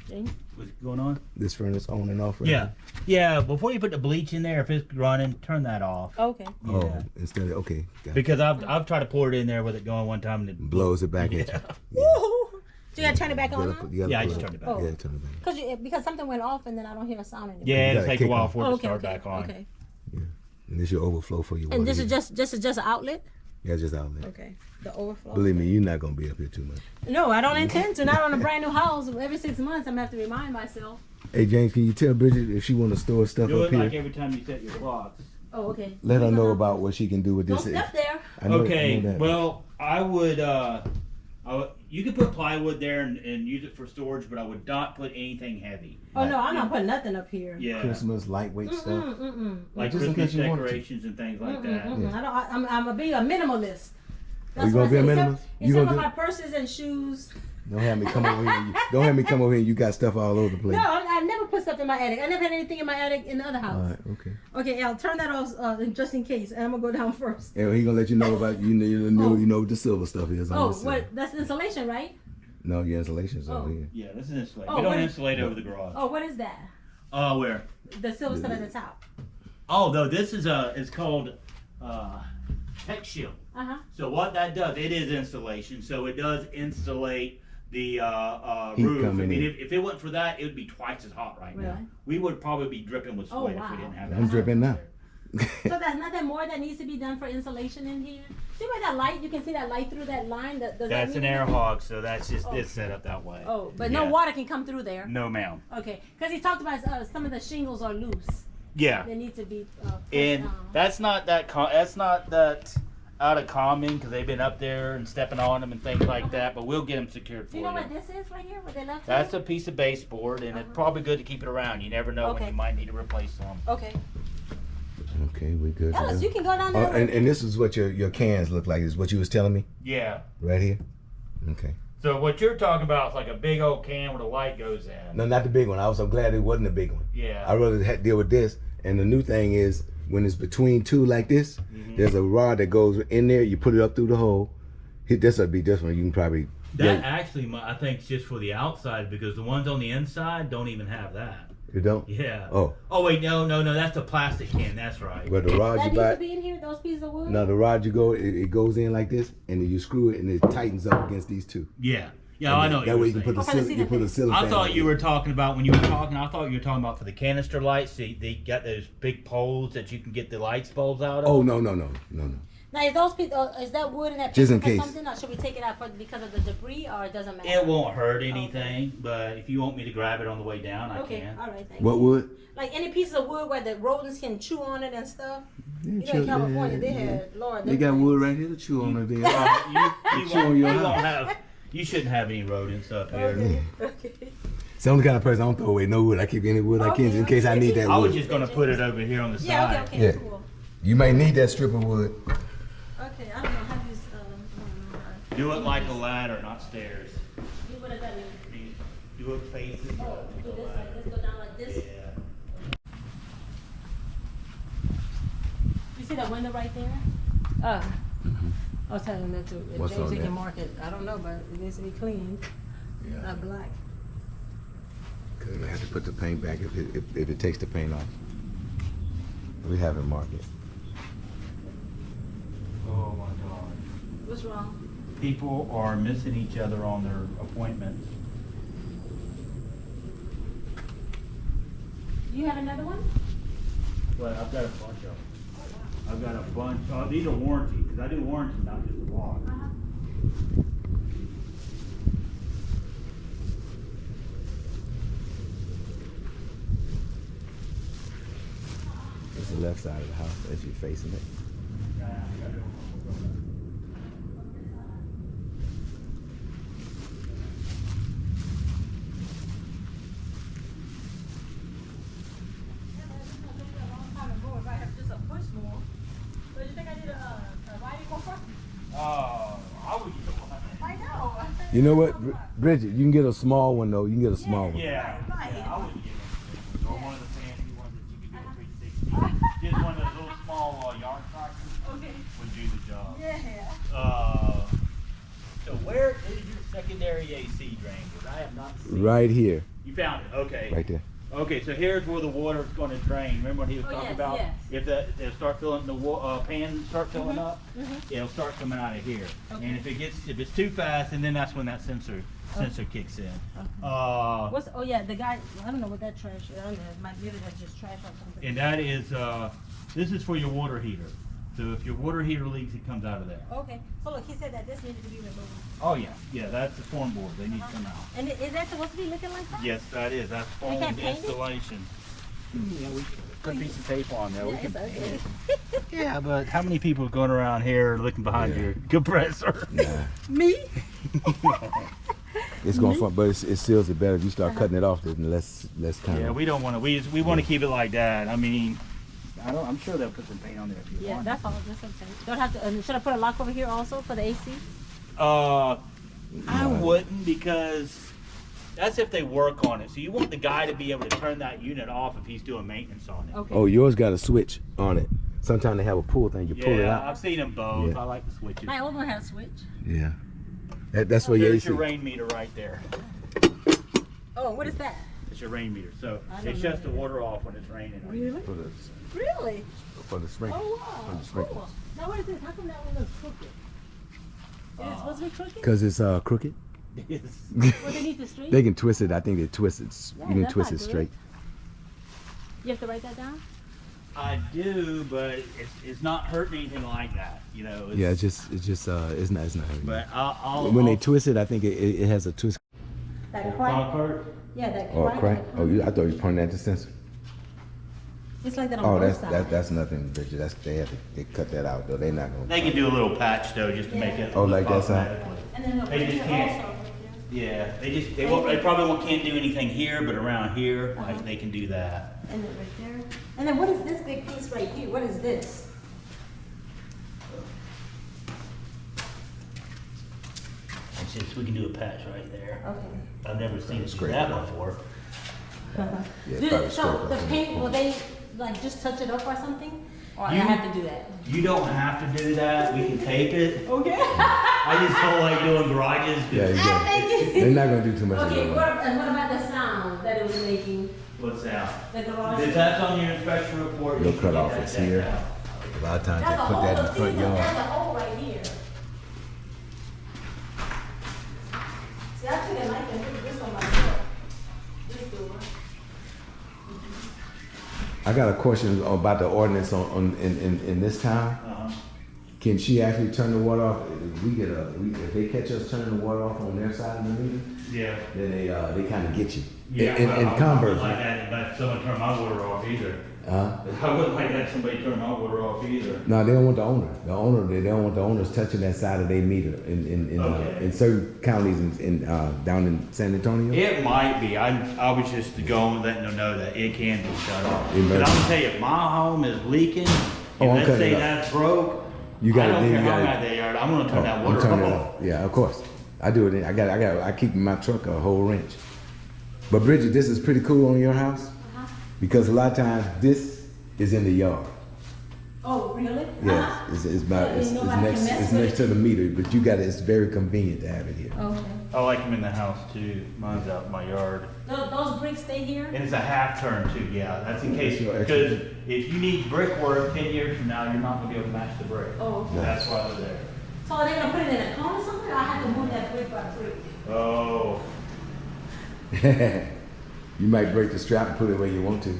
James? What's going on? This furnace on and off. Right Yeah, yeah. Before you put the bleach in there, if it's running, turn that off. Okay. There? Oh, instead of okay, got it. Because I've tried to pour it in there with it going one time and it Blows it back at you. Woo! So you gotta turn it back on now? Yeah, I just turned it back. Oh. Yeah, turn it back. Because something went off and then I don't hear a sound anymore. Yeah, You it'll gotta take a kick while on. for it Oh, to okay, start okay, back on. okay. And this your overflow for your water. And this is heater. just an outlet. Yeah, just outlet. Okay. The overflow. Believe me, you're not gonna be up here too much. No, I don't intend to. Not on a brand new house. Every 6 months, I'm gonna have to remind myself. Hey James, can you tell Bridget if she want to store stuff Do up it here? like every time you set your clocks. Oh, okay. Let her know about what she can do with Don't this. step there. I know- I Okay, know that. well, I would, you could put plywood there and use it for storage, but I would not put anything heavy. Oh no, I'm not putting nothing up here. Yeah, Christmas lightweight stuff. like Just in Christmas case you want to. decorations and things like that. I don't. I'm gonna be a minimalist. You gonna be a I said. minimalist? Except, You except gonna for do- my purses and shoes. Don't have me come over here. Don't have me come over here. You got stuff all over the place. No, I never put stuff in my attic. I never had anything in my attic in the other house. All right, okay. Okay, I'll turn that off just in case, and I'm gonna go down first. And he gonna let you know about you know what the silver stuff is. on Oh, this side. what? That's insulation, right? No, your installation's Oh. over here. Yeah, this is insulate. Oh, we don't what is- insulate over the garage. Oh, what is that? Where? The silver stuff at the top. Oh, no, this is it's called Tech Shield. Uh-huh. So what that does, it is insulation. So it does insulate the Heat roof. I coming mean, in. if it wasn't for that, it would be twice as hot right now. Really? We would probably be dripping with Oh, sweat if wow. we didn't have that. I'm dripping now. So there's nothing more that needs to be done for insulation in here? See where that light, you can see that light through that line? Does that That's mean an air anything? hog, so that's just Oh. it's set up that way. Oh, but no Yeah. water can come through there. No, ma'am. Okay, because he talked about some of the shingles are loose. Yeah, They need to be and down. that's not that out of common because they've been up there and stepping on them and things like that. But we'll get them secured for Do you. you know what this is right here? What they left That's here? a piece of baseboard, and it's probably good to keep it around. You never know when Okay. you might need to replace some. Okay. Okay, we good. Ellis, you can go down Oh, there. and this is what your cans look like. Is what you was telling me Yeah. right here. Okay. So what you're talking about is like a big old can where the light goes in. No, not the big one. I was so glad it wasn't the big one. Yeah. I rather deal with this. And the new thing is, when it's between two like this, there's a rod that goes in there. You put it up through the hole. This would be different. You can probably. That actually, I think, is just for the outside because the ones on the inside don't even have that. You don't? Yeah. Oh. Oh wait, no, that's a plastic can. That's right. But the rod That you needs buy. to be in here, those pieces of wood? No, the rod you go, it goes in like this, and then you screw it, and it tightens up against these two. Yeah. Yeah, And I know. That way you can put the ceiling I fan thought on you it. were talking about when you were talking. I thought you were talking about for the canister lights. They got those big poles that you can get the lights bulbs out of. Oh no. Now, is those pieces, is that wood in that Just picture in for case. something, or should we take it out because of the debris, or it doesn't matter? It won't hurt anything, but if you want me to grab it on the way down, I Okay, can. all right, thank What you. wood? Like any piece of wood where the rodents can chew on it and stuff? Yeah, You know, in California, they had, Lord. They got wood right here to chew on it. You Chew on your won't house. have. You shouldn't have any rodents up here. Okay, okay. So I'm the kind of person I don't throw away no wood. I keep any wood I can in case I need that I was wood. just gonna put it over here on the Yeah, side. okay, Yeah. cool. You might need that strip of wood. Okay, I don't know how these, I don't know. Do it like a ladder, not stairs. What does that mean? Do it faces. Oh, do this like this, go down like this? Yeah. You see that window right there? I was telling them that too. If What's James on can there? mark it, I don't know, but it needs to be clean, not black. Cause I have to put the paint back if it takes the paint off. We haven't marked it. Oh my God. What's wrong? People are missing each other on their appointments. You have another one? Well, I've got a bunch of them. I've got a bunch. Oh, these are warranty because I do warranty, not just the walk. It's the left side of the house as you're facing it. Oh, I would use one. You know what, Bridget? You can get a small one though. You can get a small one. Yeah, I would get it. Or one of the fancy ones that you can do a 360. Just one of those little small yard tractors would do the job. So where is your secondary AC drain? Because I have not seen Right here, You found it, okay. right there. Okay, so here's where the water is going to drain. Remember what he was Oh, talking yes, about? yes. If they'll start filling the pan start filling up, it'll start coming out of here. Okay. And if it's too fast, and then that's when that sensor kicks in. What's, oh yeah, the guy, I don't know what that trash is, I don't know, maybe that's just trash or something. And that is this is for your water heater. So if your water heater leaks, it comes out of there. Okay, so look, he said that this needed to be removed. Oh yeah, that's the form board. They need to come out. And is that supposed to be looking like that? Yes, that is. That's We foam can't paint it? installation. Yeah, we put a piece of tape on there. We Yeah, can it's paint okay. it. Yeah, but how many people are going around here looking behind your compressor? Nah, Me? it's going to, but it seals it better if you start cutting it off. Then less kind Yeah, of. we don't want to. We want to keep it like that. I mean, I'm sure they'll put some paint on there if you Yeah, want. that's all, that's okay. Don't have to, should I put a lock over here also for the AC? I wouldn't because that's if they work on it. So you want the guy to be able to turn that unit off if he's doing maintenance on it. Okay. Oh, yours got a switch on it. Sometimes they have a pull thing. You pull it Yeah, out. I've seen them both. Yeah. I like the switches. My old one had a switch. Yeah. That's where your There's AC. your rain meter right there. Oh, what is that? It's your rain meter. So I don't it know shuts the that. water off when it's raining. Really? Really? For the sprinkler. Oh, For wow, the sprinkler. cool. Now what is this? How come that one looks crooked? Is it supposed to be crooked? Because it's crooked. Yes. Well, they need to straighten? They can twist it. I think they twist it. Yeah, You can that's twist not it good. straight. You have to write that down? I do, but it's not hurting anything like that. You know. Yeah, it's not heavy. But I'll When they twist it, I think it has a twist. That crank? Concord. Yeah, that Oh, crank. crank. Oh, I thought you were pointing at the sensor. It's like that on Oh, both sides. that's nothing, Bridget. They cut that out though. They're not gonna. They can do a little patch though, just to make it. Oh, like that cosmetically. And then look, They right just here can't. also. Yeah, they probably can't do anything here, but around here, like they can do that. And then right there. And then what is this big piece right here? What is this? It's just we can do a patch right there. Okay. I've never seen it do Scrape that it off. before. Yeah, Do probably so the straight. paint, will they like just touch it up or something? Or I You- have to do that? You don't have to do that, we can tape it. Okay. I just don't like doing garages. 'cause- Yeah, you Ah, got thank it. you. They're not gonna do too much of Okay, that. and what about the sound that it was making? What's that? The garage? If that's on your inspection report. Your you can get cutoff that is checked here. out. A lot of times There's they a put hole, that in the front there's yard. a hole right here. See, I took a knife and put this on myself. This door. I got a question about the ordinance in this town. Uh-huh. Can she actually turn the water off? If they catch us turning the water off on their side of the meter, Yeah. then they kind of get you. Yeah, And well, I wouldn't converse. like that, but someone turn my water off either. I wouldn't like that somebody turn my water off either. No, they don't want the owner. They don't want the owners touching that side of their meter Okay. in certain counties down in San Antonio. It might be. I was just going letting them know that it can be shut off. It But may- I'm gonna tell you, if my home is leaking, Oh, and I'm let's cutting say it off. that's broke, You gotta- I don't then care you how gotta- bad they are. I'm gonna turn that I'm water turning it off. off. Yeah, of course. I do it. I keep in my truck a whole wrench. But Bridget, this is pretty cool on your house because a lot of times this is in the yard. Oh, really? Yes, it's about Yeah, nobody can mess it's with next it. to the meter, but you got it's very convenient to have it here. Okay. I like them in the house too. Mine's out in my yard. Those bricks stay here? And it's a half turn too, yeah. That's in case, Sure, extra. because if you need brickwork 10 years from now, you're not gonna be able to match the brick. Oh, okay. That's why they're there. So are they gonna put it in a corner somewhere? I have to move that brick by brick. Oh, You might break the strap and put it where you want to.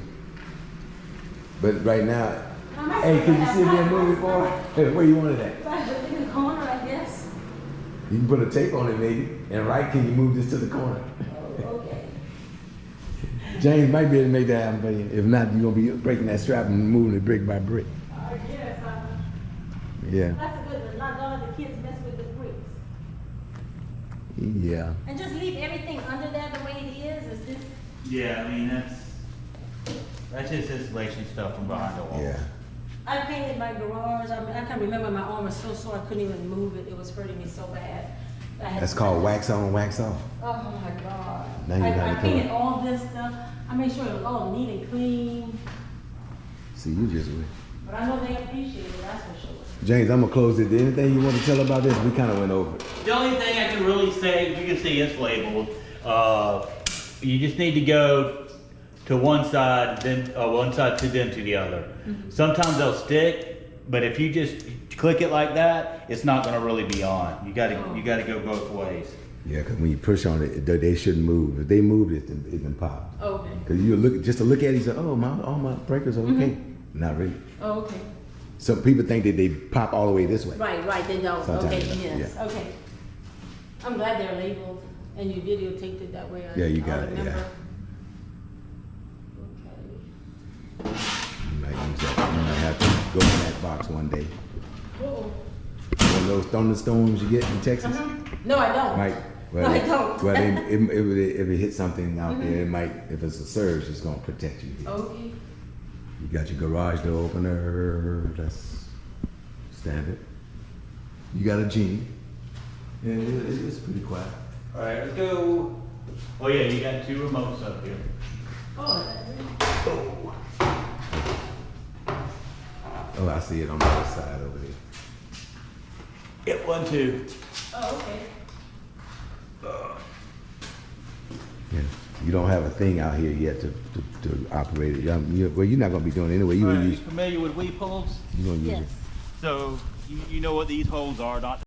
But right now, I might hey, still can you have sit here and my- move it for? Hey, where you want it at? Right, in the corner, I guess. You can put a tape on it maybe. And right, can you move this to the corner? Oh, okay. James might be able to make that happen for you. If not, you're gonna be breaking that strap and moving it brick by brick. I guess, Yeah. that's a good one. Not all of the kids mess with the bricks. Yeah. And just leave everything under there the way it is this? yeah, I mean, that's just installation stuff from behind the wall. Yeah. I painted my garage. I can't remember, my arm was so sore I couldn't even move it. It was hurting me so bad. I had That's to- call wax on, wax off. Oh my God. Now you gotta I come painted up. all this stuff. I made sure it was all neat and clean. See, you just But I know they appreciate it, that's for sure. James, I'm gonna close it. Anything you want to tell about this? We kind of went over it. The only thing I can really say, you can see it's labeled. You just need to go to one side, then one side to then to the other. Sometimes they'll stick, but if you just click it like that, it's not going to really be on. You got to go both ways. Yeah, because when you push on it, they shouldn't move. If they move it, it can pop. Okay. Because you look just to look at it, you say, "Oh, all my breakers are okay." Not really. Oh, okay. Some people think that they pop all the way this way. Right, they don't. Sometimes, Okay, yes, yeah. okay. I'm glad they're labeled and you videotaped it that way. Yeah, you I'll got it, remember. yeah. Okay. You might use that. You might have to go in that box one day. Uh-oh. One of those thunderstorms you get in Texas. No, I don't. Might. No, I don't. Well, if it hits something out there, it might. If it's a surge, it's gonna protect you. Okay. You got your garage door opener. That's standard. You got a genie. And it's pretty quiet. All right, let's go. Oh yeah, you got 2 remotes up here. Oh, that's really. Oh, I see it on the other side over there. Hit 1, 2. Oh, okay. Yeah. You don't have a thing out here yet to operate it. Well, you're not gonna be doing it anyway. You All gonna right, you use. familiar with weep holes? You gonna use Yes. it. So you know what these holes are, not